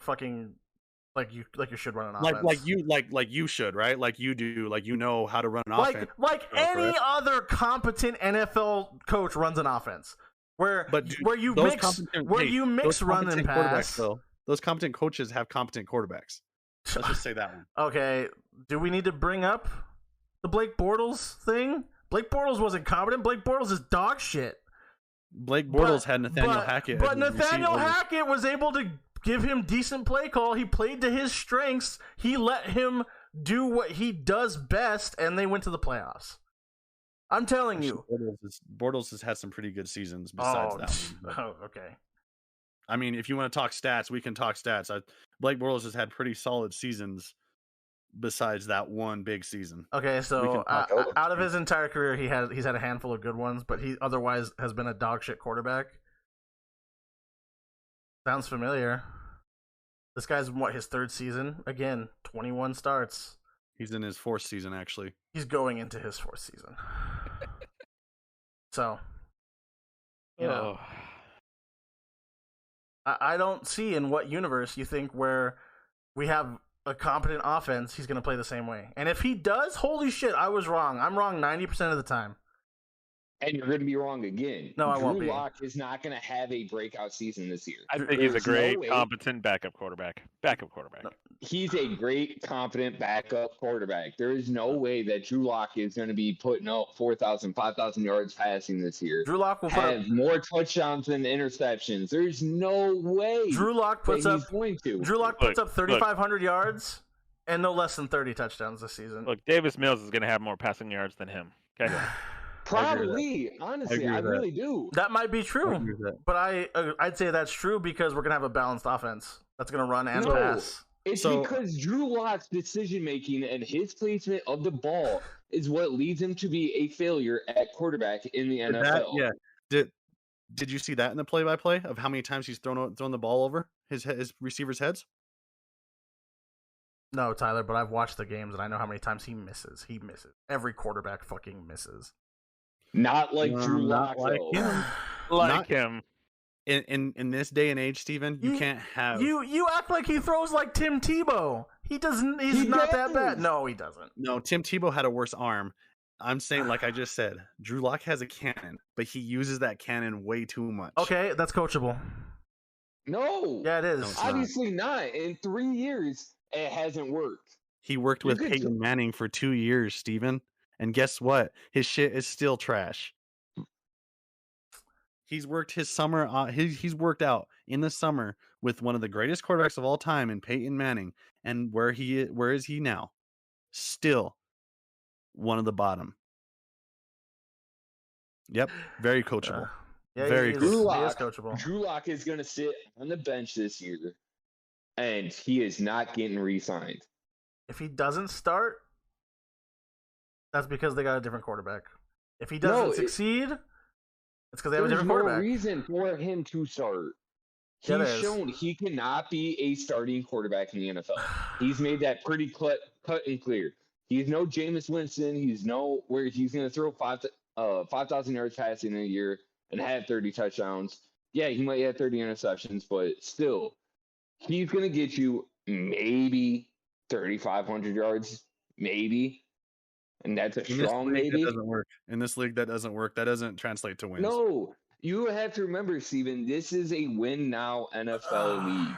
you should run an offense? Like you should, right? Like you do, like you know how to run an offense. Like any other competent NFL coach runs an offense. Where you mix run and pass. Those competent coaches have competent quarterbacks. Let's just say that one. Okay, do we need to bring up the Blake Bortles thing? Blake Bortles wasn't competent. Blake Bortles is dog shit. Blake Bortles had Nathaniel Hackett. But as Nathaniel receiver. Hackett was able to give him decent play call. He played to his strengths. He let him do what he does best, and they went to the playoffs. I'm telling you. Bortles has had some pretty good seasons besides that one. Oh, okay. I mean, if you want to talk stats, we can talk stats. Blake Bortles has had pretty solid seasons besides that one big season. Okay, so talk out of his entire career, he's had a handful of good ones, but he otherwise has been a dog shit quarterback. Sounds familiar. This guy's his third season? Again, 21 starts. He's in his fourth season, actually. He's going into his fourth season. So, you know, I don't see in what universe you think where we have a competent offense, he's going to play the same way. And if he does, holy shit, I was wrong. I'm wrong 90% of the time. And you're going to be wrong again. No, I won't be. Drew Lock is not going to have a breakout season this year. I think he's a There's great, no way. competent backup quarterback. No. He's a great, competent backup quarterback. There is no way that Drew Lock is going to be putting up 4,000, 5,000 yards passing this year. Drew Lock will put have more touchdowns than interceptions. There's no way. Drew Lock puts that up he's going to. Drew Lock puts up 3,500 yards and no less than 30 touchdowns this season. Look, Davis Mills is going to have more passing yards than him. Okay. Probably, honestly, I really do. That might be true, but I'd say that's true because we're gonna have a balanced offense that's gonna run and pass. It's because Drew Lock's decision making and his placement of the ball is what leads him to be a failure at quarterback in the NFL. Did you see that in the play-by-play of how many times he's thrown the ball over his receivers' heads? No, Tyler, but I've watched the games and I know how many times he misses. He misses. Every quarterback fucking misses. Not like Drew Lock, like him. In this day and age, Steven, you can't have you act like he throws like Tim Tebow. He doesn't. He's not that bad. No, he doesn't. No, Tim Tebow had a worse arm. I'm saying, like I just said, Drew Lock has a cannon, but he uses that cannon way too much. Okay, that's coachable. No. Yeah, it is. No, it's Obviously not. In 3 years, it hasn't worked. He worked with Peyton Manning for 2 years, Steven. And guess what? His shit is still trash. He's worked his summer. He's worked out in the summer with one of the greatest quarterbacks of all time in Peyton Manning. And where is he now? Still one of the bottom. Yep, very coachable. Yeah, very he is coachable. Drew Lock is going to sit on the bench this year, and he is not getting re-signed. If he doesn't start, that's because they got a different quarterback. If he doesn't succeed, it's because they have a different quarterback. There's no reason for him to start. He's shown he cannot be a starting quarterback in the NFL. He's made that pretty cut and clear. He's no Jameis Winston. He's no where he's going to throw 5,000 yards passing in a year and have 30 touchdowns. Yeah, he might have 30 interceptions, but still, he's going to get you maybe 3,500 yards, maybe. And that's a strong maybe. That doesn't work. In this league, that doesn't work. That doesn't translate to wins. No, you have to remember, Steven, this is a win-now NFL league.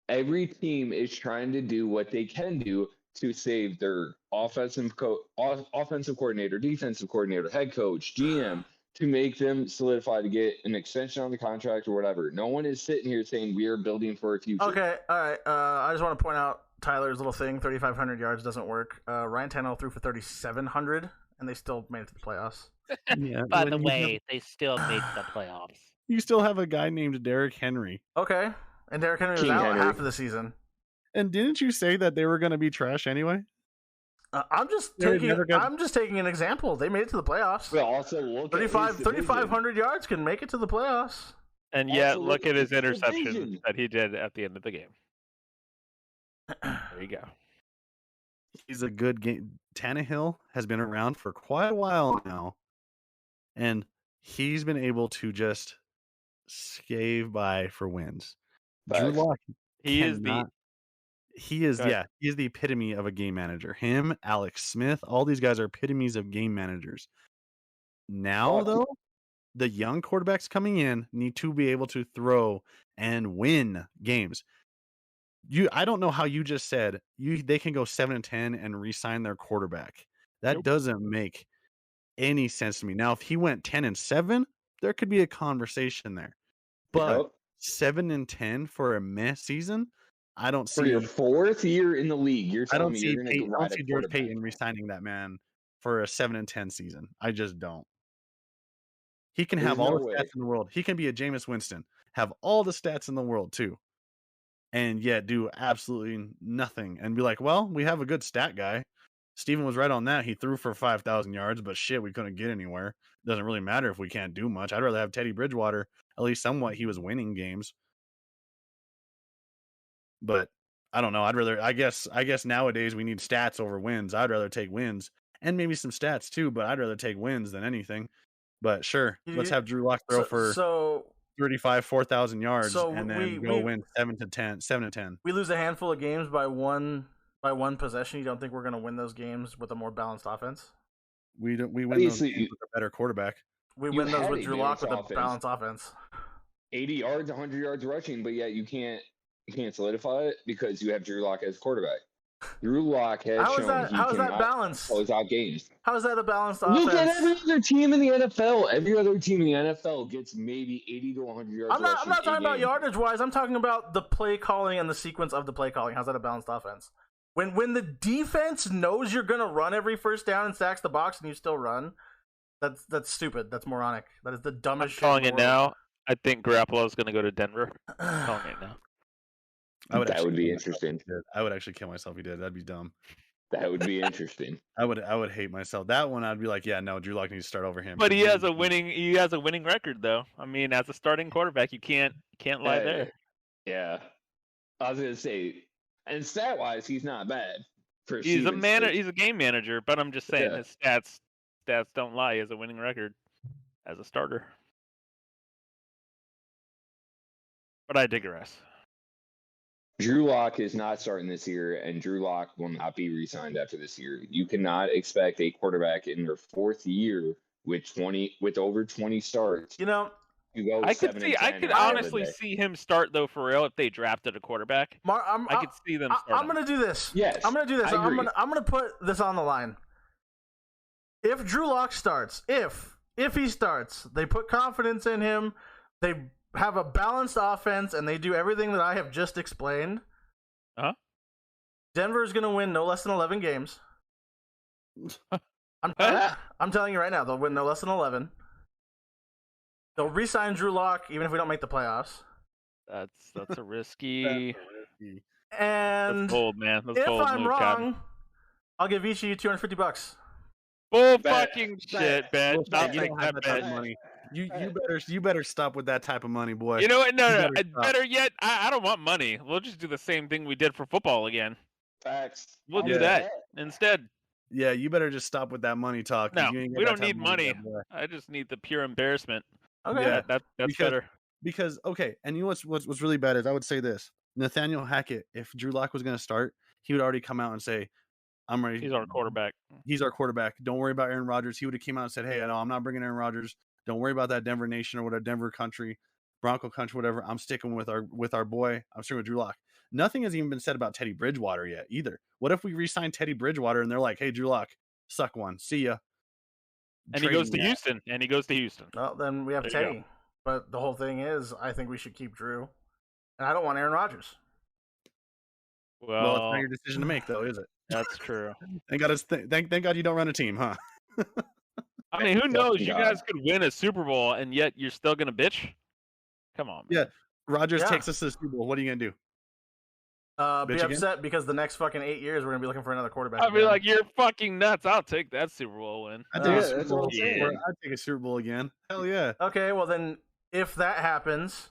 Every team is trying to do what they can do to save their offensive coordinator, defensive coordinator, head coach, GM, to make them solidify to get an extension on the contract or whatever. No one is sitting here saying we are building for a future. Okay, all right. I just want to point out Tyler's little thing, 3,500 yards doesn't work. Ryan Tannehill threw for 3,700, and they still made it to the playoffs. Yeah, By the way, they still made the playoffs. You still have a guy named Derrick Henry. Okay, and Derrick Henry was out half of the season. And didn't you say that they were going to be trash anyway? I'm just taking an example. They made it to the playoffs. But also look 3,500 yards can make it to the playoffs. And yet, look at his interceptions that he did at the end of the game. There you go. He's a good game. Tannehill has been around for quite a while now, and he's been able to just scave by for wins. Drew Lock, he is the epitome of a game manager. Him, Alex Smith, all these guys are epitomes of game managers. Now, though, the young quarterbacks coming in need to be able to throw and win games. I don't know how you just said they can go 7-10 and re-sign their quarterback. That Nope. doesn't make any sense to me. Now, if he went 10-7, there could be a conversation there. But Yep. 7-10 for a mess season, I don't For your see. 4th year in the league, you're I telling don't me see. you're going to I don't ride a see George quarterback. Payton re-signing that man for a 7-10 season. I just don't. He can There's have all no the way. stats in the world. He can be a Jameis Winston, have all the stats in the world too, and yet do absolutely nothing and be like, well, we have a good stat guy. Steven was right on that. He threw for 5,000 yards, but shit, we couldn't get anywhere. Doesn't really matter if we can't do much. I'd rather have Teddy Bridgewater. At least somewhat he was winning games. But I don't know. I guess nowadays we need stats over wins. I'd rather take wins and maybe some stats too, but I'd rather take wins than anything. But sure, let's have Drew Lock throw for So 35, 4,000 yards So and then go win 7-10. we lose a handful of games by one possession. You don't think we're going to win those games with a more balanced offense? We win those Obviously, games with a better quarterback. We You win those had with a Drew Lock with a balanced offense. balanced offense. 80 yards, 100 yards rushing, but yet you can't solidify it because you have Drew Lock as quarterback. Drew Lock has How is shown that? he How is that cannot balanced? close out games. How is that a balanced Look at every offense? other team in the NFL. Every other team in the NFL gets maybe 80 to 100 yards I'm not rushing talking a about game. yardage wise. I'm talking about the play calling and the sequence of the play calling. How's that a balanced offense? When the defense knows you're gonna run every first down and stacks the box and you still run, that's stupid. That's moronic. That is the I'm dumbest shit. calling in it the world. now. I think Garoppolo's going to go to Denver. I'm calling it now. That would be kill myself interesting. if he did. I would actually kill myself if he did. That'd be dumb. That would be interesting. I would hate myself. That one I'd be like, yeah, no, Drew Lock needs to start over him. But he has a winning record though. I mean, as a starting quarterback, you can't lie there. Yeah. I was gonna say, and stat wise, he's not bad. For He's a Stevens' sake. he's a game manager, but I'm just saying Yeah. his stats don't lie. He has a winning record as a starter. But I digress. Drew Lock is not starting this year, and Drew Lock will not be re-signed after this year. You cannot expect a quarterback in their 4th year with over 20 starts You know, to go I 7 could and 10 honestly every day. see him start though for real if they drafted a quarterback. I could see them starting. I'm gonna do this. Yes, I'm gonna do this. I agree. I'm gonna put this on the line. If Drew Lock starts, if he starts, they put confidence in him. They have a balanced offense, and they do everything that I have just explained. Uh-huh. Denver's gonna win no less than 11 games. I'm telling you right now, they'll win no less than 11. They'll re-sign Drew Lock even if we don't make the playoffs. That's a risky. And That's bold, man. That's if bold I'm move, wrong, Captain. I'll give each of you $250. Bull Bet. fucking shit, bet. Bullshit, I'll you take don't have that that type bet. of money. You better stop with that type of money, boy. You know what? No. better stop. Better yet, I don't want money. We'll just do the same thing we did for football again. Facts. We'll do Yeah. that instead. Yeah, you better just stop with that money talk. 'cause No, you ain't got we that don't type of need money. yet, boy. I just need the pure embarrassment. Okay. Yeah. That's Because- better. Because okay, and you know what's really bad is I would say this: Nathaniel Hackett, if Drew Lock was going to start, he would already come out and say, "I'm ready." He's our quarterback. He's our quarterback. Don't worry about Aaron Rodgers. He would have came out and said, "Hey, no, I'm not bringing Aaron Rodgers. Don't worry about that Denver Nation or whatever, Denver country, Bronco country, whatever. I'm sticking with our boy. I'm sticking with Drew Lock." Nothing has even been said about Teddy Bridgewater yet either. What if we re-sign Teddy Bridgewater and they're like, "Hey, Drew Lock, suck one. See ya." And he goes to Trading Houston. Well, then we have There you go. Teddy. But the whole thing is, I think we should keep Drew. And I don't want Aaron Rodgers. Well, it's not your decision to make, though, is it? That's true. Thank God you don't run a team, huh? I mean, who knows? You God. guys could win a Super Bowl and yet you're still gonna bitch. Come on, man. Yeah. Rodgers Yeah. takes us to the Super Bowl. What are you gonna do? Be Bitch again? upset because the next fucking 8 years we're gonna be looking for another quarterback. I'd be again. like, you're fucking nuts. I'll take that Super Bowl win. I'd Yeah, take a Super that's what Bowl. I'm saying. I'd take a Super Bowl again. Hell yeah. okay, well then, if that happens,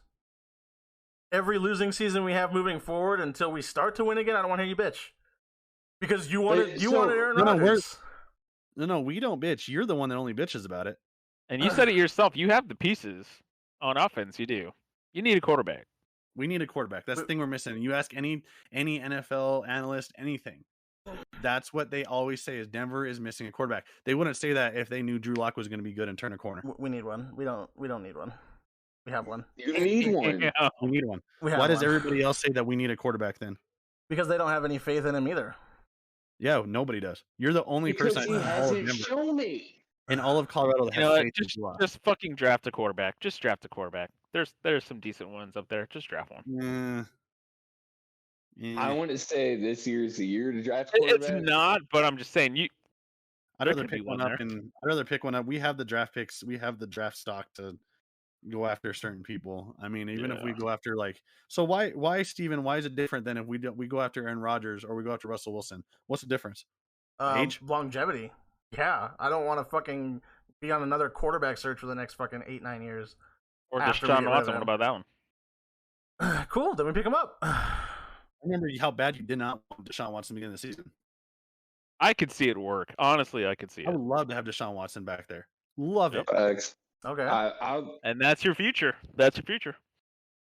every losing season we have moving forward until we start to win again, I don't want to hear you bitch. Because you wanted Aaron No, Rodgers. No, we don't bitch. You're the one that only bitches about it. And you said it yourself. You have the pieces on offense. You do. You need a quarterback. We need a quarterback. That's the thing we're missing. You ask any NFL analyst anything. That's what they always say is Denver is missing a quarterback. They wouldn't say that if they knew Drew Lock was going to be good and turn a corner. We need one. We don't need one. We have one. You need one. Yeah. We need one. We have Why does one. everybody else say that we need a quarterback then? Because they don't have any faith in him either. Yeah, nobody does. You're the only Because person he in all of hasn't Denver, shown it. in all of Colorado that You know has what? faith in Drew Lock. Just fucking draft a quarterback. Just draft a quarterback. There's some decent ones up there. Just draft one. I want to say this year's the year to draft It's quarterback. not, but I'm just saying you. I'd there rather could be pick one one up, there. and I'd rather pick one up. We have the draft picks. We have the draft stock to go after certain people. I mean, even if we Yeah. go after so why Steven, why is it different than if we go after Aaron Rodgers or we go after Russell Wilson? What's the difference? Age? Longevity. Yeah, I don't want to fucking be on another quarterback search for the next fucking 8-9 years. Or After we get Deshaun rid of Watson. him. What about that one? Cool, then we pick him up. I remember how bad you did not want Deshaun Watson to begin the season. I could see it work. Honestly, I could see I it. would love to have Deshaun Watson back there. Love Yep. it. Facts. Okay. And that's your future. That's your future.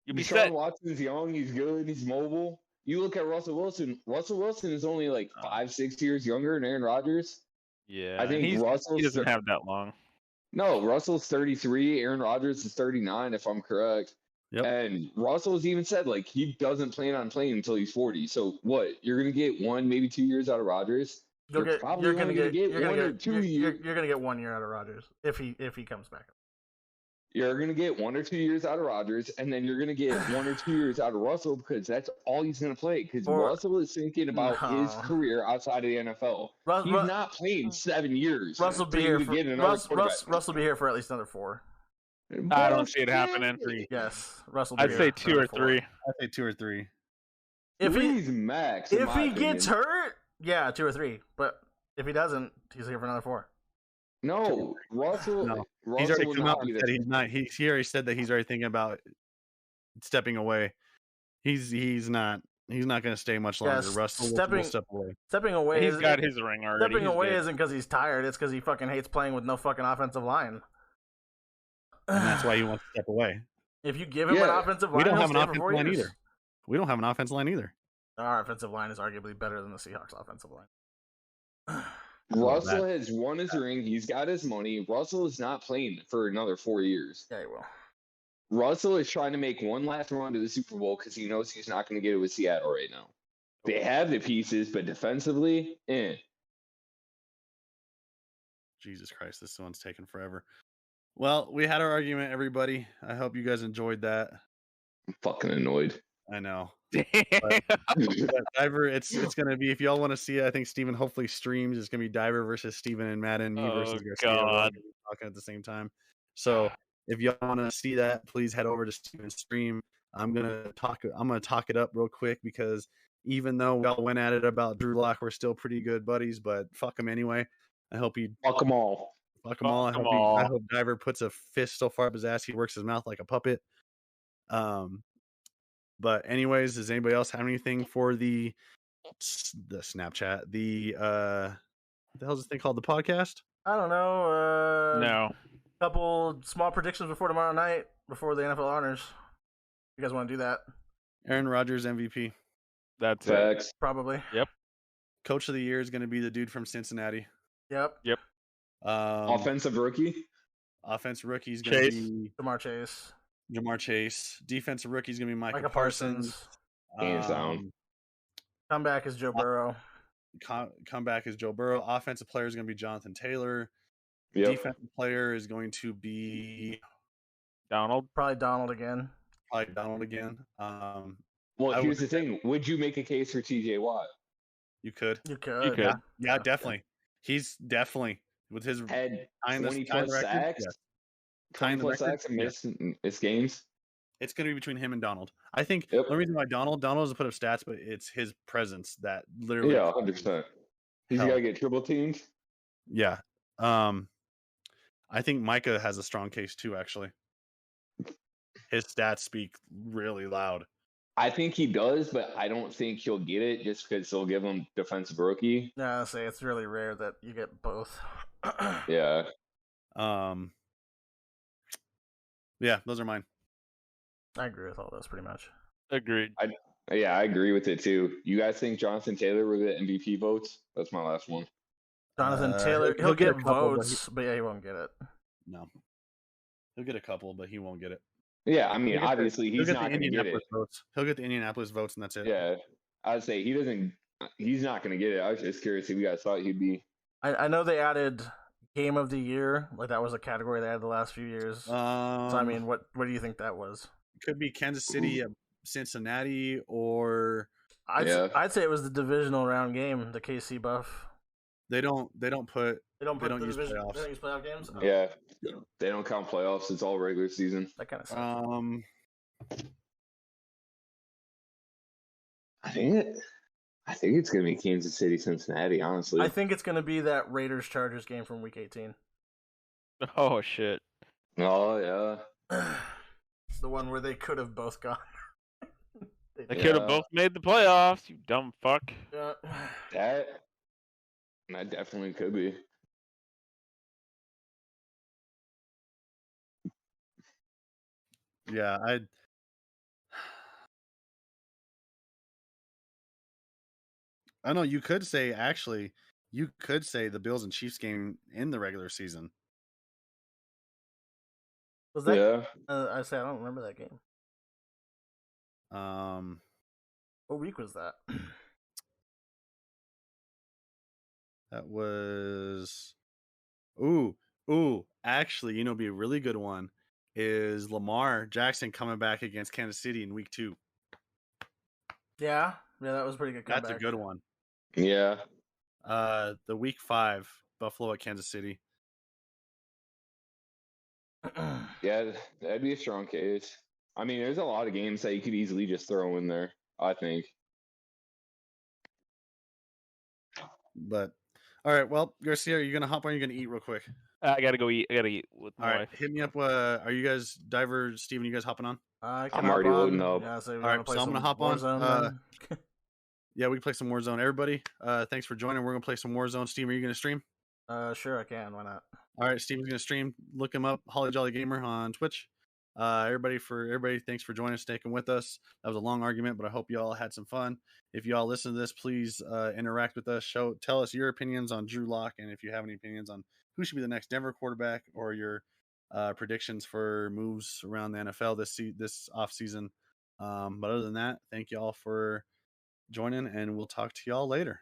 You'll be Deshaun set. Watson's young. He's good. He's mobile. You look at Russell Wilson. Russell Wilson is only like 5-6 years younger than Aaron Rodgers. Yeah, I think he Russell's doesn't have that long. No, Russell's 33. Aaron Rodgers is 39, if I'm correct. Yep. And Russell's even said like he doesn't plan on playing until he's 40. So what? You're gonna get 1, maybe 2 years out of Rodgers. You're probably only gonna get 1 or 2 years. You're gonna get 1 year out of Rodgers if he comes back. You're gonna get 1 or 2 years out of Rodgers, and then you're gonna get 1 or 2 years out of Russell because that's all he's gonna play. Because Russell is thinking about his career outside of the NFL. He's not playing 7 years. Russell be here Russell be here for at least another 4. I don't see it happening. Yes, Russell. I'd say 2 or 3. I'd say 2 or 3. If he's max. If he gets hurt, yeah, 2 or 3. But if he doesn't, he's here for another 4. No, Russell. No. Russell He's already will come not out be and there. said he's not. He already said that he's already thinking about stepping away. He's not going to stay much longer. Yes, Russell will step away. Stepping away. He's got his ring already. Stepping He's away good. isn't because he's tired. It's because he fucking hates playing with no fucking offensive line. And that's why he wants to step away. If you give him an offensive line, we don't he'll have an stay for offensive 4 line years. either. We don't have an offensive line either. Our offensive line is arguably better than the Seahawks' offensive line. Russell has won his ring. He's got his money. Russell is not playing for another 4 years. Yeah, he will. Russell is trying to make one last run to the Super Bowl because he knows he's not going to get it with Seattle right now. They have the pieces, but defensively, Jesus Christ, this one's taking forever. Well, we had our argument, everybody. I hope you guys enjoyed that. I'm fucking annoyed. I know. But Diver, it's gonna be, if y'all want to see it, I think Steven hopefully streams. It's gonna be Diver versus Steven and Madden. Me versus Garcia. We're all God. gonna be talking at the same time. So if y'all want to see that, please head over to Steven's stream. I'm gonna talk it up real quick because even though we all went at it about Drew Lock, we're still pretty good buddies. But fuck him anyway. I hope he fuck them all. Fuck them all. I hope Diver puts a fist so far up his ass he works his mouth like a puppet. But anyways, does anybody else have anything for the Snapchat? The what the hell's this thing called? The podcast? I don't know. No. Couple small predictions before tomorrow night, before the NFL honors. You guys want to do that? Aaron Rodgers MVP. That's Facts. it. Probably. Yep. Coach of the year is going to be the dude from Cincinnati. Yep. Offensive rookie. Offensive rookie is going to be Jamar Chase. Defensive rookie is going to be Micah Parsons. Hands down. Comeback is Joe Burrow. Comeback is Joe Burrow. Offensive player is going to be Jonathan Taylor. Yep. Defensive player is going to be Donald. Probably Donald again. Well, here's the thing. Would you make a case for TJ Watt? You could. You could. Yeah, definitely. He's definitely with his had 20 tying plus sacks. 20 plus sacks and missed games. It's going to be between him and Donald. I think Yep. the reason why Donald doesn't put up stats, but it's his presence that literally. Yeah, 100%. He's got to get triple teamed. Yeah. I think Micah has a strong case too, actually. His stats speak really loud. I think he does, but I don't think he'll get it just because they'll give him defensive rookie. No, say it's really rare that you get both. Yeah. Yeah, those are mine. I agree with all those pretty much. Agreed. I agree with it too. You guys think Jonathan Taylor will get MVP votes? That's my last one. Jonathan Taylor, he'll get a couple, votes, but yeah, he won't get it. No. He'll get a couple, but he won't get it. Yeah, I mean, He'll get the- obviously he'll he's get not the going to get it. Indianapolis votes. He'll get the Indianapolis votes, and that's it. Yeah, I'd say he doesn't. He's not going to get it. I was just curious if you guys thought he'd be. I know they added Game of the Year, like that was a category they added the last few years. So I mean, what do you think that was? Could be Kansas City, Cincinnati, or I'd say it was the divisional round game, the KC buff. they don't put They don't use division. playoffs. They don't use playoff games. Oh, Yeah, they don't count playoffs. It's all regular season. that kind of sucks. I think it's going to be Kansas City, Cincinnati. Honestly, I think it's going to be that Raiders Chargers game from Week 18. Oh shit. Oh yeah. The one where they could have both gone. They could have both made the playoffs, you dumb fuck. Yeah. That definitely could be. Yeah, I know you could say the Bills and Chiefs game in the regular season. Was that? Yeah. I say I don't remember that game. Um, What week was that? that was actually, it'd be a really good one is Lamar Jackson coming back against Kansas City in week 2. Yeah, that was a pretty good comeback. That's a good one. Yeah. The week 5 Buffalo at Kansas City. Yeah, that'd be a strong case. I mean, there's a lot of games that you could easily just throw in there, I think. But all right, well, Garcia, are you gonna hop on? You're gonna eat real quick. I gotta go eat. I gotta eat with my All right, wife. hit me up. Are you guys, Diver, Steven, you guys hopping on? I'm already loading up. Yeah, so All right, so I'm gonna hop on. Warzone, Yeah, we can play some Warzone. Everybody, thanks for joining. We're gonna play some Warzone. Steven, are you gonna stream? Sure, I can. Why not? All right, Steven's gonna stream. Look him up, Holly Jolly Gamer on Twitch. Everybody, thanks for joining us, sticking with us. That was a long argument, but I hope you all had some fun. If you all listen to this, please interact with us. Tell us your opinions on Drew Lock, and if you have any opinions on who should be the next Denver quarterback, or your predictions for moves around the NFL this off season. But other than that, thank you all for joining, and we'll talk to y'all later.